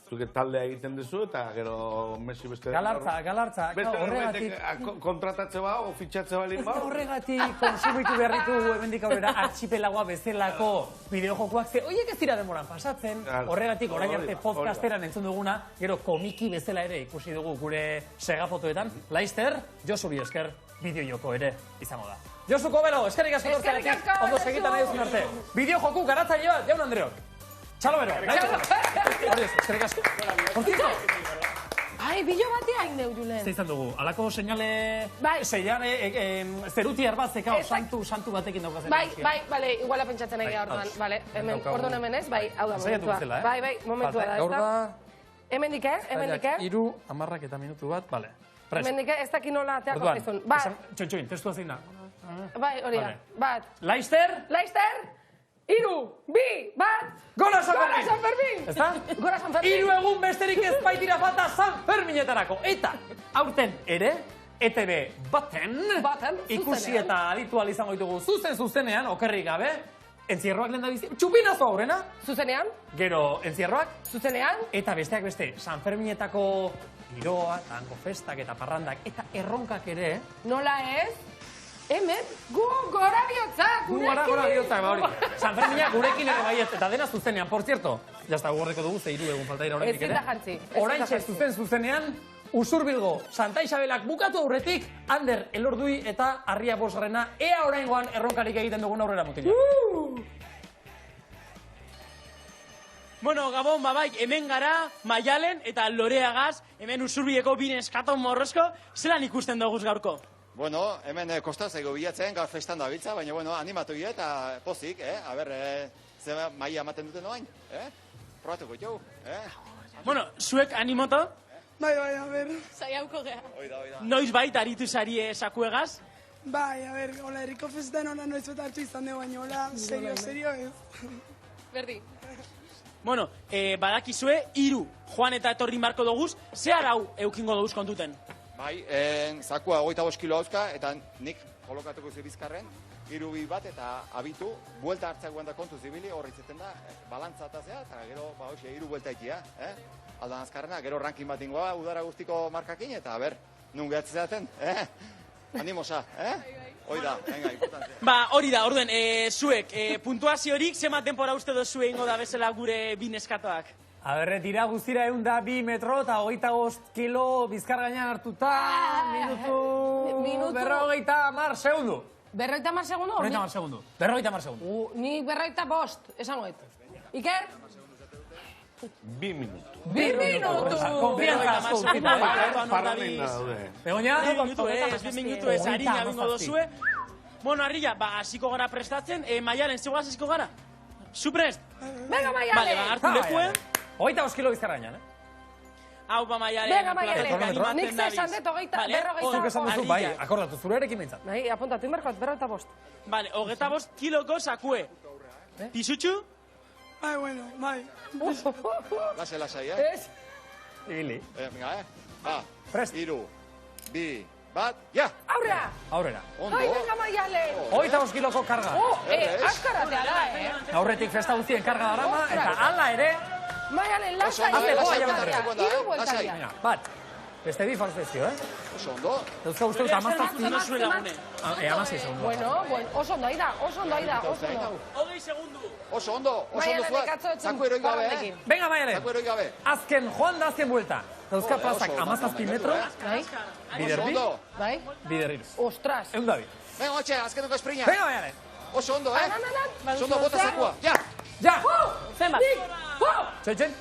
zuke taldea egiten duzu, eta gero Messi beste... Galartza, horregatik... Kontratatze ba, o fitxatze balin ba. Horregatik konsumitu beharritu hemendik aurrera artxipelagoa bezalako bideojokoak ze, oiek ez dira demoran pasatzen, horregatik orain arte podcasteran entzun duguna, gero komiki bezala ere ikusi dugu gure segafotoetan, Laister, Josu Biesker, bideojoko ere izango da. Josu Kobelo, eskerrik asko tortzearekin, ondo segitan nahi duzun arte. Bideojoku garatzaile bat, jaun Andreok. Txalo bero, hori ez, eskerrik asko. Portito! Ai, bilo batea indeu, Julen. Zeizan dugu, alako seinale... Zerutiar bat zekao, santu batekin daukazen. Bai, iguala pentsatzen nahi orduan. Orduan hemen ez, bai, hau da momentua. Bai, momentua da, ez da. Hemendik, hemendik. 3, 10 eta minutu bat, bale. Hemendik, ez dakit nola ateako ezun. Txoin, testua zein da. Bai, hori da, bat. Laister! 3, 2, 1, Gora San Fermin! Ez da? Gora San Fermin! 3 egun besterik ez baitira falta San Ferminetarako. Eta, aurten ere, ETB baten, ikusi eta aditu izango ditugu zuzenean, okerrik gabe, entzierroak lehen da bizi, txupinazo aurrena. Zuzenean. Gero, entzierroak. Zuzenean. Eta besteak beste, San Ferminetako giroa, tango festak eta parrandak, eta erronkak ere. Nola ez? Hemen, gu gora bihotzak, gurekin! Gora bihotzak, ba hori. San Fermina gurekin ere baiet, eta dena zuzenean, por cierto. Jazta, gugorreko dugu, ze 3 egun falta dira horretik ere. Ez jartzi. Oraintxe zuzenean, Usurbilgo, Santa Isabelak bukatu aurretik, Ander Elordui eta Arria Bosgarrena, ea oraingoan erronkarik egiten dugun aurrera mutila. Bueno, Gabon, babaik, hemen gara, Maialen eta Loreagaz, hemen Usurbileko bine eskaton morrozko, zelan ikusten duguz gaurko? Bueno, hemen kostazaigo bilatzen, gaur festan da biltza, baina, bueno, animatu gira eta pozik, a ber, ze maia ematen duten oain, probatuko jau, Bueno, zuek animoto? Bai, a ber. Zaiauko geha. Noiz baita aritu zarie sakuegaz? Bai, a ber, hola, herriko festan hola noiz bat hartu izan dugu, baina hola, serio ez. Berdi. Bueno, badakizue, 3 joan eta etorri marko doguz, ze arau eukingo doguz kontuten? Bai, zakua 25 kilo hauzka, eta nik kolokatuko zibizkarren, 3 bat eta abitu, buelta hartzak guanda kontu zibili, horri zeten da, balantza atazea, eta gero, ba, hoxe, 3 buelta ikia, aldan azkarrena, gero rankin bat ingoa, udara guztiko markakin, eta ber, nun gehatzen zaten, animosa, hori da, venga, importante. Ba, hori da, orduen, zuek, puntuaziorik, zema denpora uste dozu egingo da bezala gure bineskatoak? A berre, tira guztira 102 metro eta 25 kilo bizkar gainean hartuta, minutu, 50 segundu. 50 segundu? 50 segundu. 50 segundu. Ni 55, esangoet. Iker? 2 minutu. 2 minutu! Konfianza asko utzita. Begoña? 2 minutu ez, harina bingo dozue. Bueno, Arria, ba, hasiko gara prestatzen, Maialen, zegoaz hasiko gara? Zu prest? Venga, Maialen! Vale, ba, hartu lekuen. 25 kilo bizkar gainean, Hau, ba, Maialen. Venga, Maialen, nik zesan dut, Zuk esan duzu, bai, akordatu, zure erekin behintzat. Bai, apuntatu inberkot, 55. Vale, 25 kiloko sakue. Pisutxu? Bai, bueno, bai. Lasai, Ez? Ibili. Venga, ba, 3, 2, bat, ja! Aurrera. Ai, venga, Maialen! 25 kiloko karga. Askaratea da, Aurretik festa guztien karga darama, eta ala ere... Maialen, lasai, Iru buelta. Bat, Beste bi falzezio, Oso ondo. Dauzka uste dut amazazpi. Amasei segundo. Bueno, oso ondo aida, oso ondo. 20 segundu. Oso ondo zuak. Zaku eroi gabe, Venga, Maialen. Zaku eroi gabe. Azken, joan da azken buelta. Dauzka plazak amazazpi metro. Biderbi. Bai? Biderri. Ostras. Eundabi. Venga, Otxe, azkeneko esprina. Venga, Maialen. Oso ondo, Oso ondo, bota zakua. Ja! Ja! Zenbat? Txoitzen.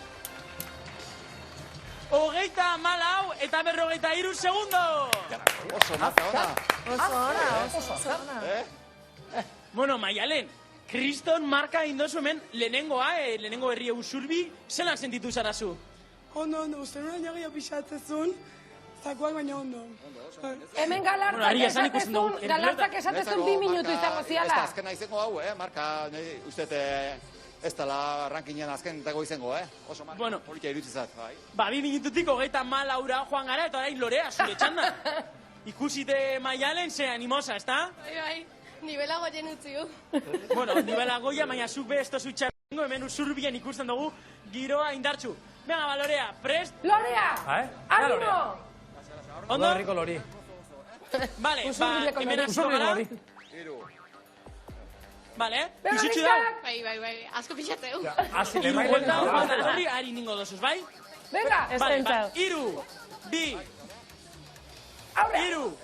34 eta 43 segundo. Oso ona. Oso ona. Bueno, Maialen, kriston marka indozu hemen lehenengoa, lehenengo herri Usurbi, zelan sentitu zarazu? Ondo, uste nuen jagia pixatzezun, zakuak baina ondo. Hemen galartzak esatezun 2 minutu izango ziala. Ez da azkena izango hau, marka, uste ez dela rankinean azken dago izango, Oso marka politia irutzizat, bai. 2 minututik 34 joan gara, eta orain Lorea, zure txanda. Ikusite Maialen, ze animosa, ez da? Bai, nivela goien utziu. Bueno, nivela goia, baina zuk be ez tozu txarrengo, hemen Usurbien ikusten dugu, giroa indartzu. Venga, ba, Lorea, prest? Lorea! Animo! Ondo? Herriko lori. Vale, hemen azko gara. Vale, pisutxu dau? Bai, asko pixatzeu. Iru buelta, hori ari ningo dosuz, bai? Venga, estentzat. Iru, bi, iru,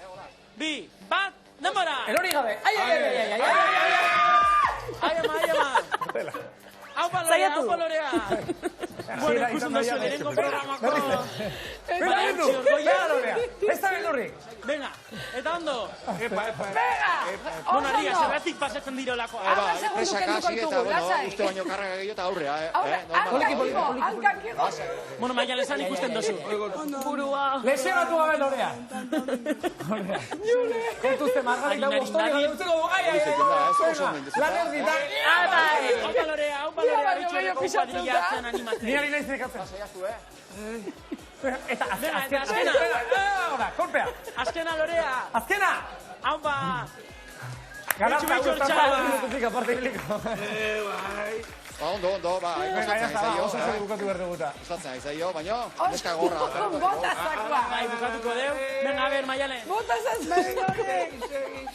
bi, bat, denbora! Erori gabe. Ai, Aupa Lorea! Bueno, ikusten dozu, lehenengo programako... Ez da bildurrik. Venga, eta ondo. Venga! Bueno, Ria, zerratik pasatzen dirolako. Presaka hasi eta, uste baino karraga gehiago eta aurrea, Bueno, Maia lezan ikusten dozu. Burua. Lesionatu gabe Lorea. Kontuzte margarik dago ostori gabe utzeko. Laner dita. Aupa Lorea, bitxueneko kuadrillatzen animatzen. Ni ari nahiz dekatzen. Eta azkena. Ahora, kolpea. Azkena, Lorea. Azkena. Aupa. Garazta gustatzen minututik aparte hiliko. Ondo, gustatzen aizaio. Oso zer bukatu behar duguta. Gustatzen aizaio, baina neska gorra. Bota zakua. Bai, bukatuko deu. Venga, a ver, Maialen. Bota zakua.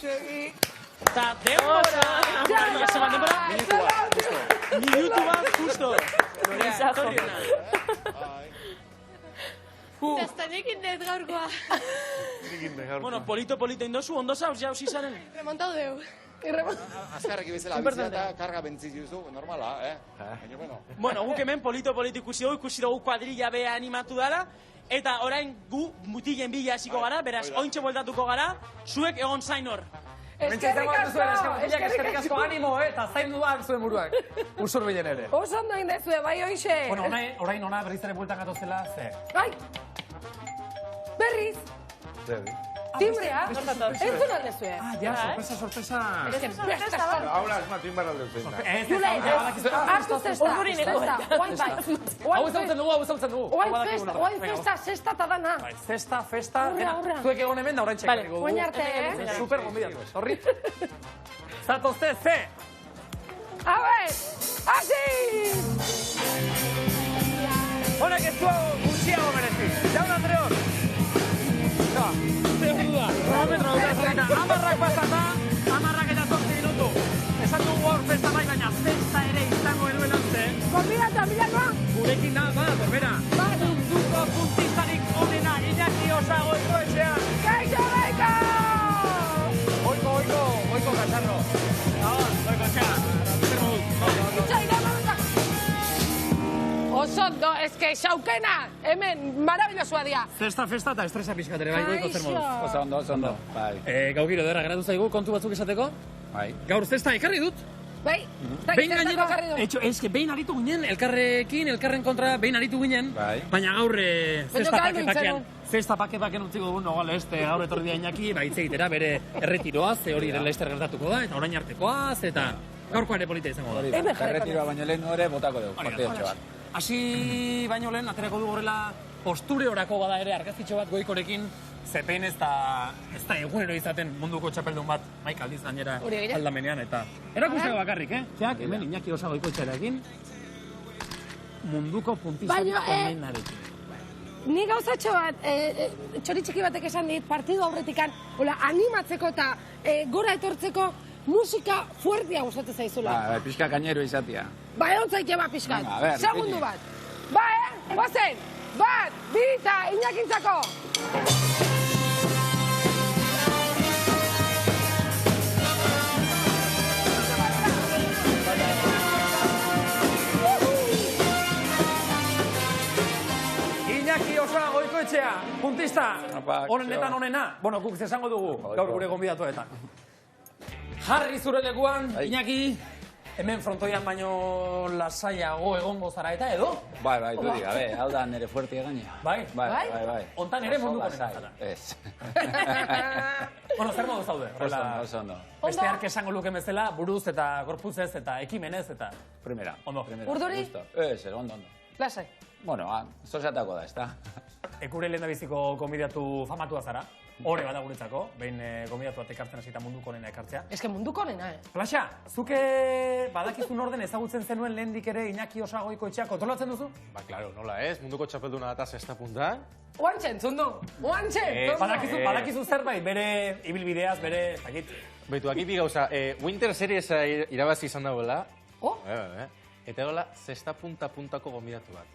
Segi. Eta denbora. Ya se bat denbora. Minutu bat, justo. Lorea, torriona. Gaztanekin dut gaurkoa. Bueno, polito indozu, ondo zauz jauz izaren. Remontau deu. Azkarreki bezala bizia eta karga bentzizu, normala, Baina, bueno, guk hemen polito ikusi dugu kuadrilla be animatu dala, eta orain gu mutilen bila hasiko gara, beraz, ointxe bueltatuko gara, zuek egon zain hor. Eskerrik asko animo, eta zain duan zuen buruak. Usurbilen ere. Oso ondo indezue, bai oixe. Bueno, orain ona berriz ere bueltan gatozela, ze? Bai! Berriz! Timbrea? Entzun aldezue. Ja, sorpresa. Ez que besta. Ahora es más timbar alde zein da. Jule, hartu zesta. Hau ezautzen dugu. Oain festa, zesta eta dana. Zesta, festa. Zuek egon hemen da orain txekarriko. Oain arte, Super gombidatu. Horri. Zatozte, ze! A ver, hasi! Honek ez du gutxiago merezi. Jaun Andreor. Kronometro dut amarrak pasata, amarrak eta 12 minutu. Esan dugu hor festa bai, baina festa ere izango enuela ante. Konbidatu, amilakoa? Gurekin da, berbera. Munduko puntistarik onena, Iñaki Osago Ekoetxean. Kaixo, Baiko! Oiko, Cacharro. Oiko, etxean. Oso ondo, eske xaukena, hemen marabilosua dia. Festa eta estresa pixkatere, bai, goiko zer moduz. Oso ondo. Bai. Gaukiro derra geratu zaigu, kontu batzuk esateko. Bai. Gaur zesta ekarri dut. Bai, behin gainera, behin aritu ginen, elkarren kontra behin aritu ginen, baina gaur zesta pake-pakean utziko dugun, nogale, gaur etorri da Iñaki, hitz egitera, bere erretiroaz, hori Leicester gertatuko da, eta orain artekoaz, eta gaurkoa ere polita izango da. Erretiroa baino lehen hori botako dugu, partidotxo bat. Hasi baino lehen, aterako du horrela posture horako bada ere argazkitxo bat goikorekin, zepen ez da egunero izaten munduko txapeldun bat, Maik aldiz gainera aldamenean, eta erakusteko bakarrik, Txak, hemen Iñaki Osago Ekoetxearekin, munduko puntizatiko omenarekin. ni gauzatxo bat, txori txiki batek esan dit, partidu aurretikan, animatzeko eta gora etortzeko musika fuertia gustatzen zaizula. Ba, pixka gainero izatea. Ba, egon zaite ba pixkat. Segundu ipini. bat. Ba, guazen! Bat, bi eta Iñakintzako! Iñaki Osoa Goikoetxea, puntista, honenetan honena. Bueno, guk esango dugu, gaur gure gonbidatuetan. Jarri zure lekuan, Iñaki, hemen frontoian baino lasaiago egongo zara eta edo? Bai, dudik, gabe, hau da nire fuertia gaina. Bai? Bai. Ontan ere munduko nena zara. Ez. Bueno, zer modu zaude? Oso ondo. Beste ark esango luke bezala, buruz eta gorpuzez eta ekimenez eta... Primera. Ondo. Urduri? Ez, ondo. Lasai. Bueno, zozatako da, ez da. Ekure lehen da biziko konbidatu famatua zara. Hore bada guretzako, behin konbidatu bat ekartzen hasita munduko nena ekartzea. Ez que munduko nena, Plaxa, zuke badakizun orden ezagutzen zenuen lehendik ere Iñaki Osoa Goikoetxea kontrolatzen duzu? Ba, klaro, nola ez, munduko txapelduna data sexta punta. Oantxe, entzundu! Badakizu zerbait, bere ibilbideaz, bere... Baitu, aki bi gauza, Winter Series irabazi izan dagoela. Eta egola, zesta punta-puntako gomidatu bat.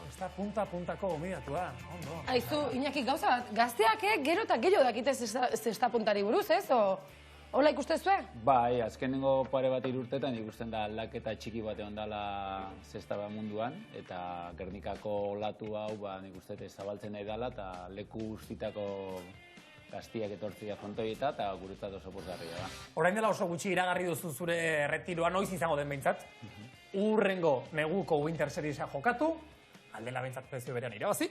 Zesta punta-puntako gomidatu da, ondo. Aizu, Iñaki, gauza bat, gazteak gero eta gehiago dakite zesta puntari buruz, ez? Hola ikustezue? Bai, azkenengo pare bat irurtetan ikusten da aldaketa txiki bat egon dela zesta munduan, eta Gernikako olatu hau, nik uste zabaltzen nahi dela, eta leku guztitako gaztiak etortzia frontoieta, eta guretzat oso pozgarria da. Orain dela oso gutxi iragarri duzu zure retiroa, noiz izango den behintzat. Urrengo neguko Winter Seriesa jokatu, aldela behintzat prezio berean irabazi,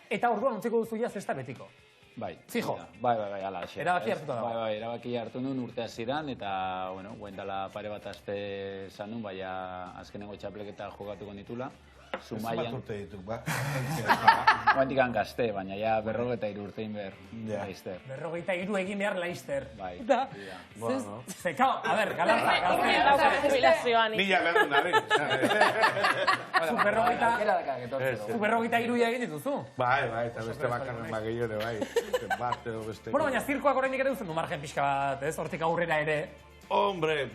eta orduan ontziko duzu ja zesta betiko. Bai. Fijo. Bai, ala. Erabaki hartuta dago. Bai, erabaki hartu nuen urte hasieran eta, bueno, guendala pare bat aste zanun, baina azkenengo txapleketa jokatuko nitula. Zumaian... Zuma urte ditu, ba? Guantikan gazte, baina ja 43 urtein behar Laister. 43 egin behar Laister. Bai. Zekao, a ber, galantza. Jubilazioan. Mila galdun da, Zu 43 egin dituzu? Bai, eta beste bakarren gehiore, bai. Bueno, baina zirkoak oraindik ere duzen du margen pixka bat, ez? Hortik aurrera ere. Hombre,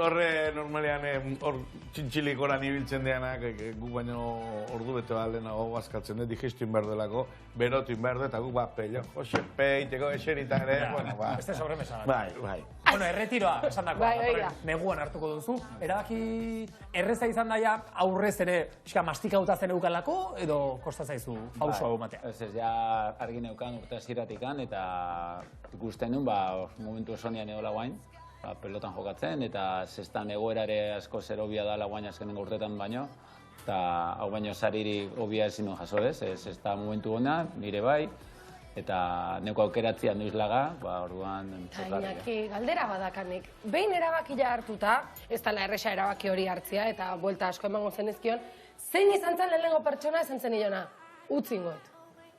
horre normalean txintxilik oran ibiltzen deanak, gu baino ordu bete baldena askatzen dut, digestioin behar delako, berotin behar dut, eta gu pello, Jose, peiteko eserita ere, bueno, ba. Beste sobremesa. Bai. Bueno, erretiroa, esan dako, neguan hartuko duzu. Erabaki erreza izan daia aurrez ere, mastikauta zen eukalako, edo kostatzaizu pauso hau matea? Ez, ja argi neukan urte hasieratikan, eta ikusten nuen, momentu esonian egola guain, pelotan jokatzen, eta zestan egoerare asko zer hobia dala guain azkenengo urtetan baino, eta hau baino sariri hobia ezin duen jaso ez, zesta momentu ona, nire bai, eta neko aukeratzea nuizlaga, orduan... Iñaki, galdera badakanik. Behin erabakia hartuta, ez dela erresa erabaki hori hartzea, eta buelta asko emango zenezkion, zein izan zen lehenengo pertsona esan zen ilona? Utzingot.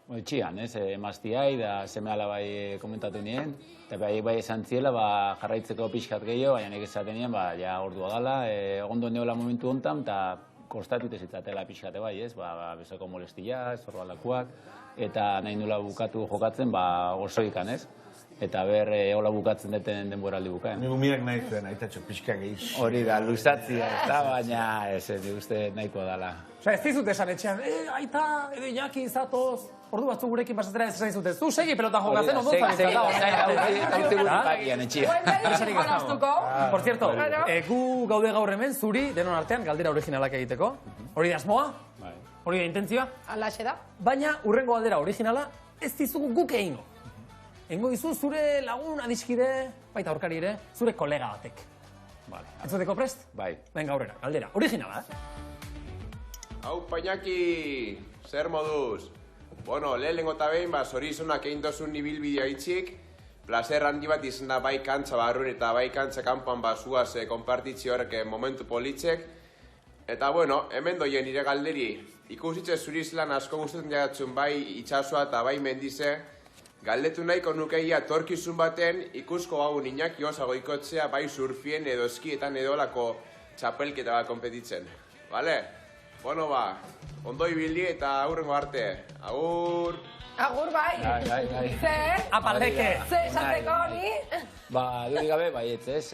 Txian, emaztiai, da seme alabai komentatu nien, eta bai esan ziela jarraitzeko pixkat gehiago, baina nik esaten nien, ja ordua gala, ondo neola momentu hontan, eta kostatut ez itzatela pixkate bai, bezako molestia, zorbalakuak, eta nahi nula bukatu jokatzen, oso ikan, ez? Eta ber, hola bukatzen deten denboraldi bukaen. Nigu mirak nahi zuen, aitatxo pixka gehiago. Hori da, luzatzia, baina ez, nik uste nahikoa dala. Osa, ez dizut esan etxean, aita, edo Iñaki, zatoz, ordu batzu gurekin pasatzera ez esan dizute, zu segi pelota jokatzen, ondo Por cierto, gu gaude gaur hemen, zuri, denon artean, galdera originalak egiteko. Hori da asmoa, hori da intentzioa. Alaxe da. Baina, urrengo galdera originala, ez dizugu guk egingo. Egingo dizu zure lagun, adiskide, baita aurkari ere, zure kolega batek. Entzuteko prest? Bai. Venga, aurrera, galdera. Originala, Hau, Pañaki, zer moduz? Bueno, lehenengo eta behin, zorizunak egin dozun ibilbidea itxik, placer handi bat izan da bai kantza barrun eta bai kantza kanpoan zuaz konpartitzi horrek momentu politzek. Eta, bueno, hemen doien nire galderi, ikusitze zurizlan asko gustatzen jagatzen bai itxasua eta bai mendize, galdetu nahiko nukeia torkizun baten ikusko hau Iñaki Osoa Goikoetxea bai surfien edo eskietan edo lako txapelketa bat konpetitzen. Bale? Bueno, ondo ibili eta aurrengo arte. Agur! Agur bai! Zer? Apaleke! Zer esateko ni? Dudik gabe, baietz ez,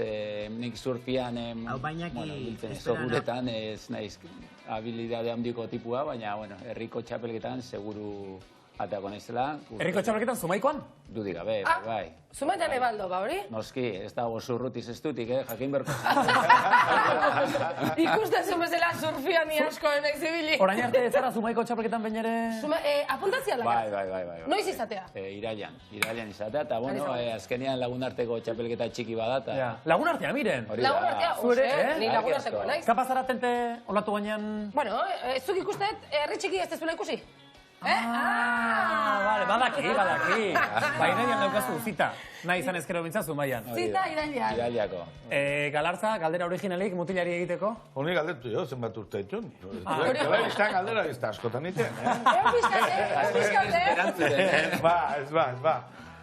nik surfian biltzen seguretan, ez naiz habilidade handiko tipua, baina, herriko txapelketan seguru ateako naizela. Herriko txapelketan zumaikoan? Dudik gabe, bai. Zumaitan ebaldo, hori? Noski, ez dago zurrutiz ez dutik, jakin berko. Ikusten bezala surfian ni asko enek zibili. Orain arte ez zara zumaiko txapelketan bain ere... Apuntazia da? Bai. Noiz izatea? Irailan izatea, eta azkenean lagunarteko txapelketa txiki bada. Lagunartea, miren? Lagunartea, ni lagunarteko naiz. Kapazaratente olatu gainean... Bueno, zuk ikustet, herri txiki ez dezula ikusi? Badaki. Irailan daukazu, zita. Nahi izan ezkero bintzazu, Maian. Zita Irailan. Irailako. Galarza, galdera originalik mutilari egiteko? Honi galdetu jo, zenbat urte ditun. Ez da galdera, ez da askotan iten. Euskate. Ez.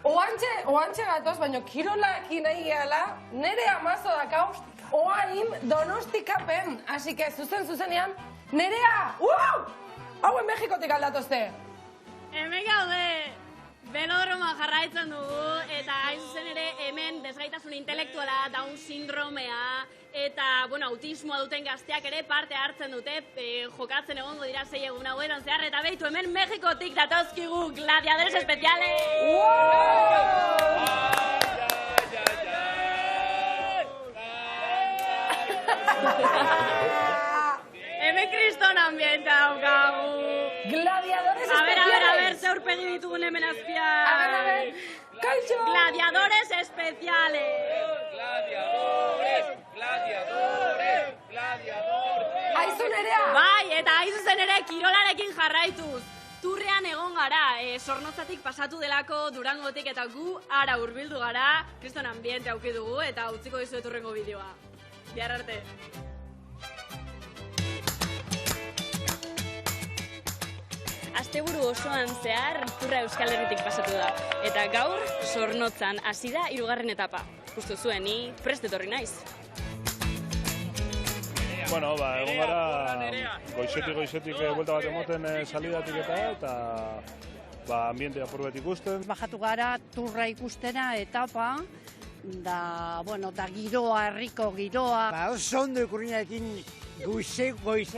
Oantxe gatoz, baina kirolakin nahi gehala, nere amazo dakauz, oain donostikapen. Así que, zuzenean, nerea! Hauen Mexikotik aldatozte. Hemen gaude, belodroma jarraitzen dugu, eta hain zuzen ere hemen desgaitasun intelektuala, Down sindromea, eta, autismoa duten gazteak ere parte hartzen dute, jokatzen egongo dira 6 egun hauetan zehar, eta behitu hemen Mexikotik datozkigu gladiadores especiales! Hemen kriston ambienta daukagu. Gladiadores especiales. A ver, ze aurpegi ditugun hemen azpian. A ver. Kaixo. Gladiadores especiales. Aizu nerea. Bai, eta aizu zen ere kirolarekin jarraituz. Turrean egon gara, Zornotzatik pasatu delako Durangotik eta gu ara hurbildu gara, kriston ambiente auki dugu eta utziko dizuet hurrengo bideoa. Bihar arte. Asteburu osoan zehar Turra Euskal Herritik pasatu da. Eta gaur, Zornotzan hasi da 3. etapa. Justu zuen, ni prest etorri naiz. Bueno, egon gara goizetik buelta bat emoten salidatik eta ambiente apurbet ikusten. Bajatu gara Turra ikustena etapa, da giroa, herriko giroa. Oso ondo ikurriarekin goize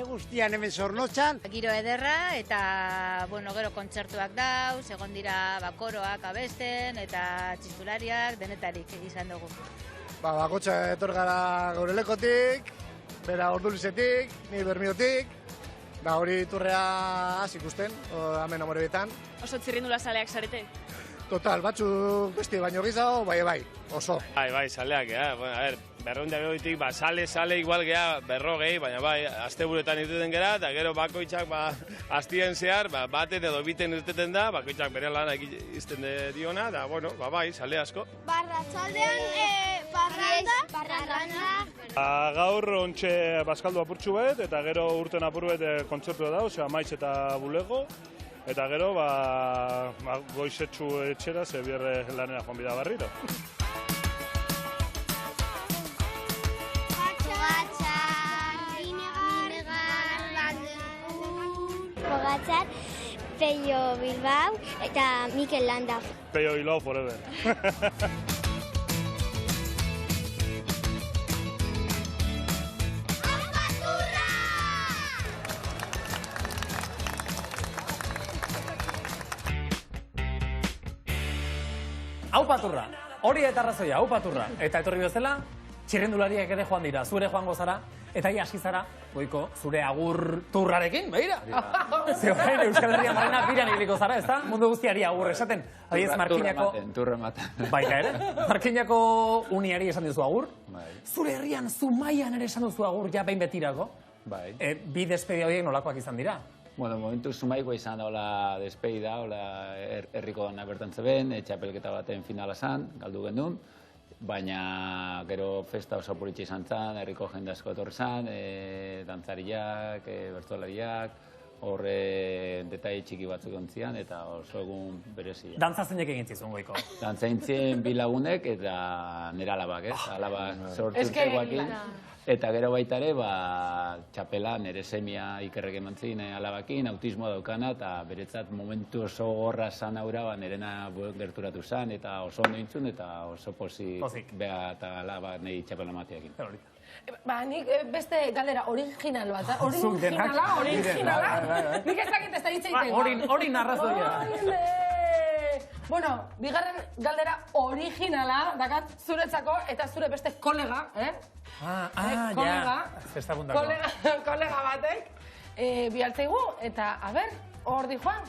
guztian hemen Zornotzan. Giro ederra eta, gero kontzertuak dauz, egon dira koroak abesten eta txistulariak denetarik egizan dugu. Bakotxa etor gara gaur lekotik, bera Ordulizetik, ni Bermiotik, da hori Turrea hasi ikusten, hemen amorebetan. Oso txirrindula zaleak zarete? Total, batzuk beste baino gizago, bai, oso. Bai, zaleak, berreunda begoitik, sale igual gea berrogei, baina asteburuetan irteten gera, eta gero bakoitzak hastien zehar, baten edo biten irteten da, bakoitzak bere lana izten diona, da, sale asko. Barratxaldean, parranda. Gaur ontxe bazkaldu apurtxu bet, eta gero urten apurbet kontzertua da, maiz eta bulego, eta gero goizetxu etxera, ze bierre lanera joan bida barriro. Pogatzar, Peio Bilbao eta Mikel Landa. Peio Bilbao forever. Aupa Turra, hori eta arrazoia, aupa Turra. Eta etorri bezala, txirrindulariak ere joan dira, zure joango zara, eta ia hasi zara, goiko, zure agur turrarekin, behira. Ze horrein Euskal Herria Marrena biran ibiliko zara, ez da? Mundu guztiari agur esaten. Adiez, Markinako... Turra ematen. Baika ere? Markinako uniari esan duzu agur. Zure herrian, Zumaian ere esan duzu agur, ja behin betirako. Bi despedia horiek nolakoak izan dira? Momentu Zumaikoa izan da hola despedida, hola herriko dana bertan zeben, txapelketa baten finala zan, galdu gendun. Baina gero festa oso politxe izan zan, herriko jende asko etorri zan, dantzariak, bertsolariak, horre detai txiki batzuk ontzian eta oso egun berezia. Dantza zeinek egin zizun, goiko? Dantza eintzien bi lagunek eta nire alabak, ez? Alaba sortu urtekoakin. Eta gero baita ere, txapela nire semia ikerrek eman zin alabakin, autismoa daukana, eta beretzat momentu oso gorra zan aura, nirena gerturatu zan, eta oso ondo intzun, eta oso pozik beha eta alaba nahi txapela matiakin. Nik beste galdera original bat, originala. Nik ez dakit ez da hitz egiten. Hori narrazoia. Bueno, bigarren galdera originala dakat zuretzako eta zure beste kolega, kolega batek bihartzeigu eta, hor di Juan.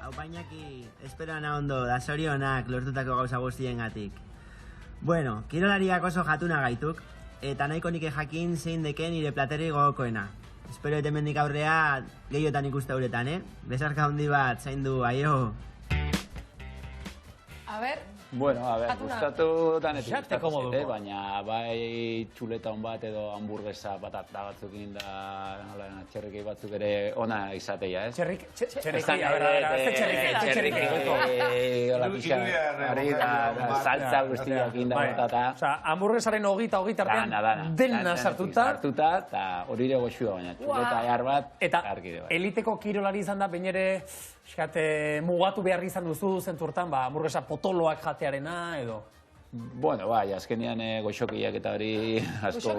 Hau bainaki, esperana ondo, da zorionak lortutako gauza guztiengatik. Bueno, kirolariak oso jatuna gaituk, eta nahiko nike jakin zein deken nire plateri gogokoena. Espero eta hemendik aurrea gehiotan ikuste uretan, Besarka handi bat, zaindu, aio. Bueno, gustatu danetik gustatu zite, baina bai txuleta hon bat edo hamburguesa patata batzukin da txerriki batzuk ere ona izateia, ez? Txerriki, hola pixa, hori da saltza guztiakin da patata. Osa, hamburguesaren hogita artean dena sartuta. Eta hori ere goxua, baina txuleta ehar bat, eta eliteko kirolari izan da, baina ere mugatu behar izan duzu zenturtan, hamburguesa potoloak jatearena, edo? Bueno, bai, azkenean goxokiak eta hori asko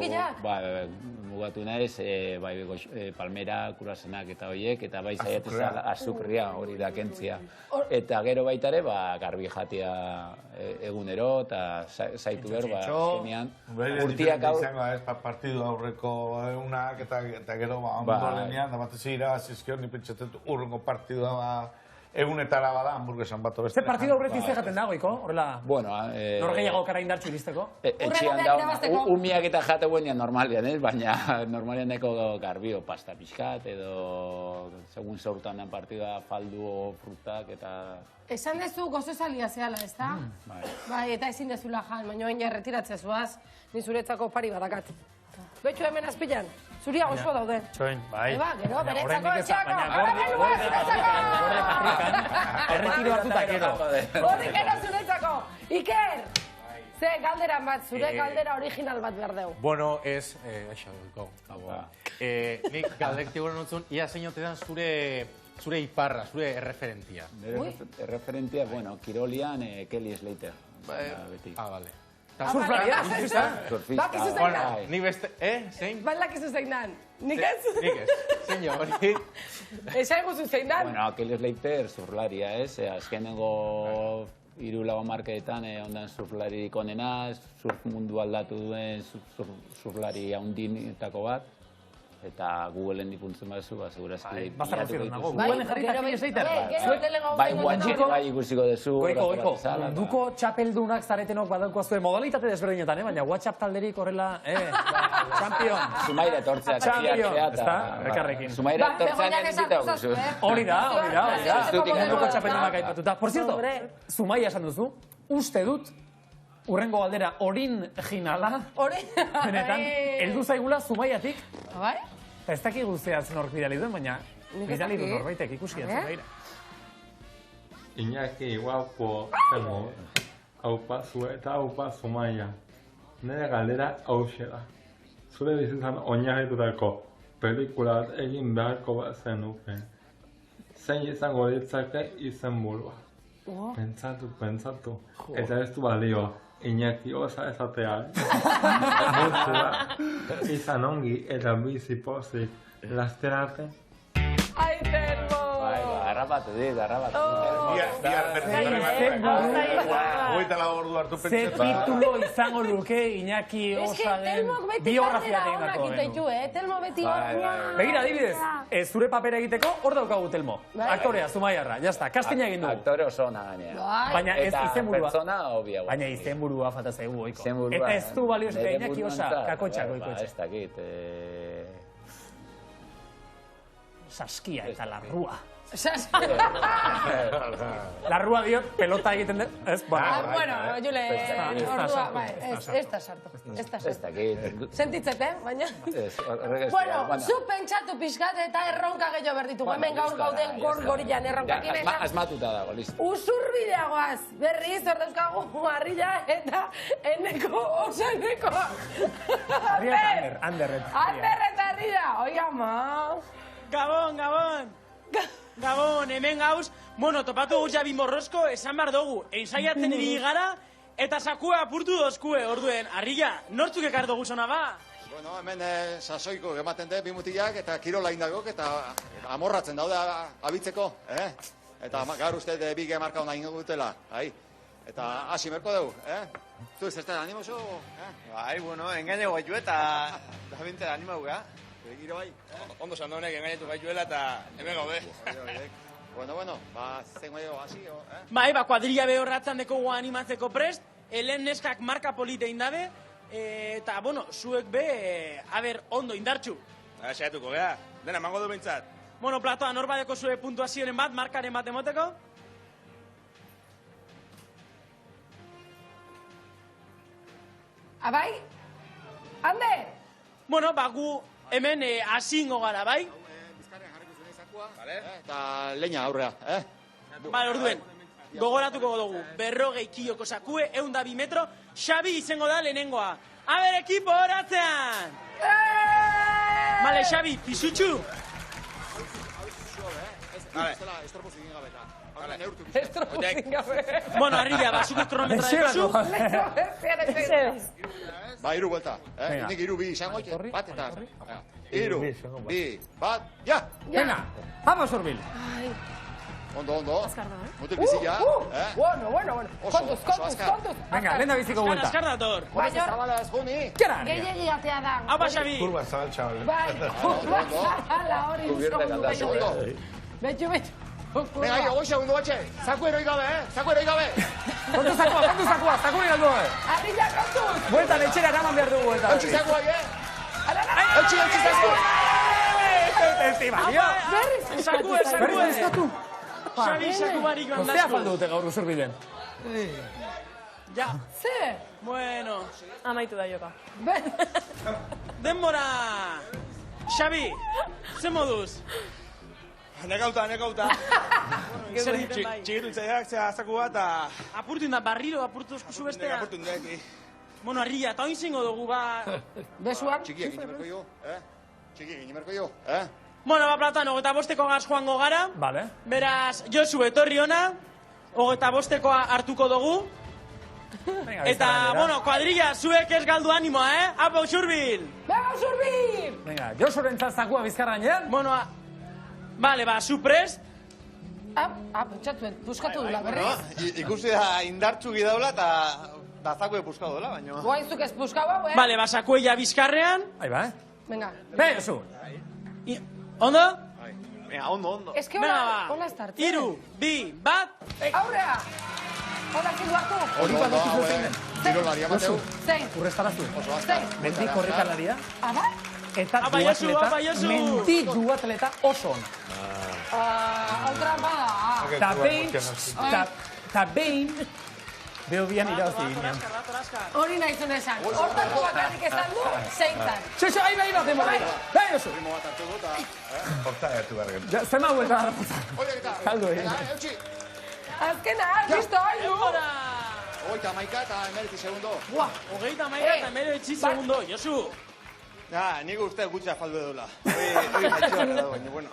mugatu naiz, bai palmera, kurasenak eta horiek, eta bai zaiatez azukria hori da kentzia. Eta gero baita ere, garbi jatia egunero, eta zaitu behar, azkenean, urtiak hau... Partidu aurreko egunak, eta gero ondorenean, da batez irabazizkion, nipentsatet urrengo partidua egunetara bada, hamburguesan bat beste. Ze partidu aurretik zehaten dago, Iko? Horrela, nor gehiago kara indartxu iristeko? Etxean da, umiak eta jate guenean normalian, baina normalian neko garbio pasta pixkat, edo segun zortan den partida faldu frutak eta... Esan dezu gozozalia zehala, ez da? Bai, eta ezin dezula jan, baina oin erretiratzea zuaz, ni zuretzako pari badakat. Betxu hemen azpilan, zuria gozoa daude. Txoin, bai. Gero, beretzako etxeako! Erretiro hartuta, gero. Horrikera zuretzako! Iker! Ze galderan bat, zure galdera original bat behar dugu. Bueno, ez, aixo duko. Nik galdekti gure notzun, ia zeinote dan zure iparra, zure erreferentia. Erreferentia, bueno, kirolian Kelly Slater. Vale. Surflaria? Surfista. Bakizu zein da? Nik beste, zein? Bakizu zein da? Nik ez? Nik ez, zein jo, hori. Esan guzu zein da? Bueno, Kelly Slater surflaria, ez? Azkenengo 3-4 marketan ondan surflaririk onena, surf mundu aldatu duen surflari haundinetako bat. Eta Googleen ipuntzen baduzu, segurazki... Bazara zidun nago, Googleen jarrita Kelly Slater. Bai ikusiko dezu... Goiko, munduko txapeldunak zaretenok badauko zuen modalitate desberdinetan, baina WhatsApp talderik horrela, champion. Zumaira etortzea, champion, ezta? Rekarrekin. Zumaira etortzea nire guzu. Hori da. Munduko txapeldunak aipatuta. Por cierto, Zumaia esan duzu, uste dut, urrengo galdera originala, benetan, heldu zaigula Zumaiatik. Bai? Eta ez dakik guztiaz nork bidali duen, baina bidali du norbaitek ikusi Zumaira. Iñaki, guapo, zemo, haupa zue eta haupa Zumaia. Nire galdera hauxe da. Zure bizitzan oinarritutako pelikula bat egin beharko bat zenuke. Zein izango ditzake izenburua. Pentsatu. Eta ez du balioa. Iñaki osa ezatea. Izan ongi eta bizi pozik lasterarte. Ai, Telmo! Harrapatu dit. Ze titulo izango luke Iñaki Osaren biografia egindako. Telmo beti horria. Begira, adibidez, zure papera egiteko, hor daukagu Telmo. Aktorea, Zumaiarra, jazta, kastina egin dugu. Aktore oso ona gainera. Baina ez izenburua. Eta pertsona obia. Baina izenburua falta zaigu, Oiko. Eta ez du baliozik Iñaki Osa, kakotxako, ikoetxe. Ez dakit. Saskia eta larrua. La rua diot, pelota egiten dut. Ez, Bueno, Jule, ordua, ez da sartu. Sentitzet, baina? Bueno, zu pentsatu pixkat eta erronka gehiago berditugu. Hemen gaur gauden gorgorian erronkakin eta... Asmatuta dago, listo. Usurbideagoaz, berriz, ordauzkagu harrila eta eneko, oso eneko. Ander eta harrila, oiga, ma. Gabon, hemen gauz, topatu guz Javi Morrosko, esan behar dugu, ensaiatzen iri gara, eta sakua apurtu dozkue, orduen, harrila, nortzuk ekar dugu zona ba? Bueno, hemen sasoiko ematen dut, bimutiak, eta kirola indagok, eta amorratzen daude abitzeko, Eta gaur uste bige marka hona ingo dutela, Eta hasi merko dugu, Tu ez da animoso, Bai, engaineko gaitu eta bintzen animau, Giro bai. Ondo zan honek engainetu gaituela eta hemen gaude. Bueno, zengo ego hasi, Bai, kuadrilla behorratzen deko animatzeko prest, helen neskak marka polite indabe, eta, zuek ondo indartxu. Saiatuko, geha, dena emango du bintzat. Platoa, norbadeko zue puntuazioaren bat, markaren bat emoteko? Abai? Ande? Gu hemen asingo gara, bai? Eta leña aurrea, Bai, orduen, gogoratuko dugu, 40 kiloko sakue, 102 metro, Xabi izango da lehenengoa. Aber, ekipo horatzean! Bale, Xabi, pisutxu! Arriba, basuko kronometra dekozu. Iru vuelta, nik iru bi izango, bat eta... Iru, bi, bat, ja! Venga, vamos, Urbil. Ondo. Mutil bizia, Bueno. Kontuz. Venga, lehen da biziko vuelta. Azkar dator. Zabala ez juni. Gehiagi gatea da. Apa, Xabi. Kurba zabal, chaval. Kurba zabala hori. Betxu. Venga, hoi segundo batxe. Zaku eroi gabe, Kontu zakua, zakuri galdu gabe. Arrilla kontuz. Bueltan, etxera eraman behar dugu. Eutxi zakua, Eutxi zakua. Sakue. Xabi, saku barik bandazko. Kostea faldu dute gaur Usurbilen. Ja. Ze? Bueno. Amaitu da joka. Denbora. Xabi, ze moduz? Nekauta. Zer diten bai? Txigitu itzaiak, zea zaku bat, eta... Apurtu inda, barriro apurtu eskuzu bestea. Apurtu indaki. Arrilla, eta oin zingo dugu, Besuan? Txikiak ginemerko jo, Platan, 25 gaz joango gara. Vale. Beraz, Josu, etorri ona. 25koa hartuko dugu. Eta, kuadrilla, zuek ez galdu animoa, Apa, Usurbil! Venga, Josuren zakua bizkarra gainean. Bale, zu prest. Pentsatuen, puskatu dula, berriz. Ikusi da indartxu gidaula eta zakue puskatu dula, baina... Guainzuk ez puskau, Bale, sakueia bizkarrean. Ba. Venga. Josu. Ondo? Venga, ondo. Ez que hola ez tartzen. Iru, bi, bat. Aurrea! Hola, zindu hartu. Hori bat dukizu zeinen. Kirolaria mateu. Zein. Urrestarazu. Zein. Mendi korrikalaria. Aba? Eta mendi duatleta oso ona. Otra bada. Ta behin, beho bian irabazi ginean. Hori nahi zuen esan. Hortako bakarrik esan du, zeintan. Xoxo, ahí bat demora. Bai, Josu. Horta gertu behar gendu. Zema vuelta gara puta. Kaldu egin. Azkena, listo, hailu. Ogeita maika eta 19 segundo. Ogeita maika eta 19 segundo, Josu. Nik uste gutxa faldu edula. Hori gaitxo gara da, baina, bueno.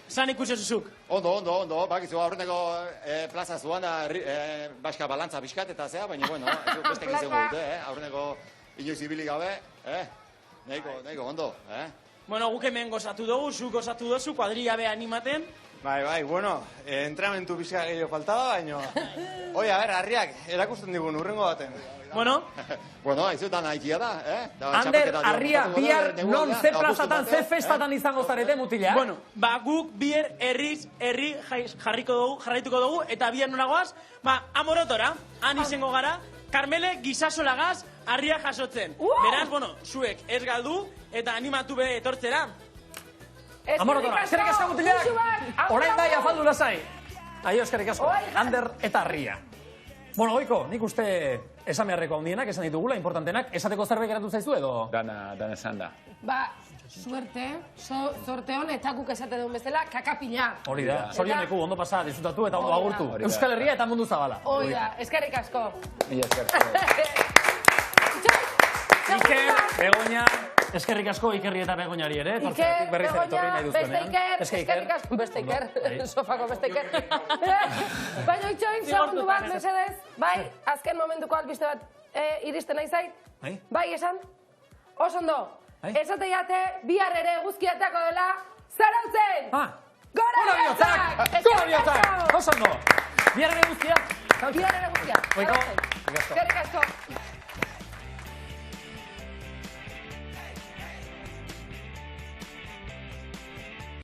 Zan ikusi zuzuk? Ondo. Bakizu, aurreneko plaza zuan baska balantza pixkat eta zea, baina, bueno, beste egin dute, aurreneko inoiz ibili gabe, nahiko ondo, Guk hemen gozatu dugu, zuk gozatu duzu, kuadrilla be animaten. Bai, bueno, entrenamentu pixka gehiago faltaba, baina... Oi, a ber, harriak, erakusten digun, urrengo baten. Bueno, haizutan haikia da, Ander, harria, bihar non ze plazatan, ze festatan izango zarete mutila? Guk bihar herri jarraituko dugu, eta bihar noragoaz, Amorotora, han izango gara, Karmele gizasolagaz, harria jasotzen. Beraz, zuek ez galdu, eta animatu be etortzera. Amorotora, eskerrik asko mutilak! Orain bai afaldu lasai! Aio, eskerrik asko. Ander eta Arria. Bueno, Goiko, nik uste esan beharreko handienak, esan ditugula, importantenak. Esateko zerbait geratu zaizu edo? Dana esan da. Ba, sorte hon, eta guk esate duen bezala, kakapila. Hori da, zorioneku, ondo pasa, disfrutatu eta ondo agurtu. Euskal Herria eta mundu zabala. Hori da, eskerrik asko. Iker, Begoña, eskerrik asko Ikerri eta Begoñari ere. Iker, Begoña, beste Iker, eskerrik asko, beste Iker, sofako beste Iker. Baina itxoin, segundu bat, mesedez, bai, azken momentuko albiste bat iristen nahi zait. Bai, esan? Osondo, esate jate, bihar ere guzkiatako dela, zarautzen! Gora biotzak! Gora biotzak! Osondo! Bihar ere guzkiak! Bihar ere guzkiak! Goiko, Eskerrik asko!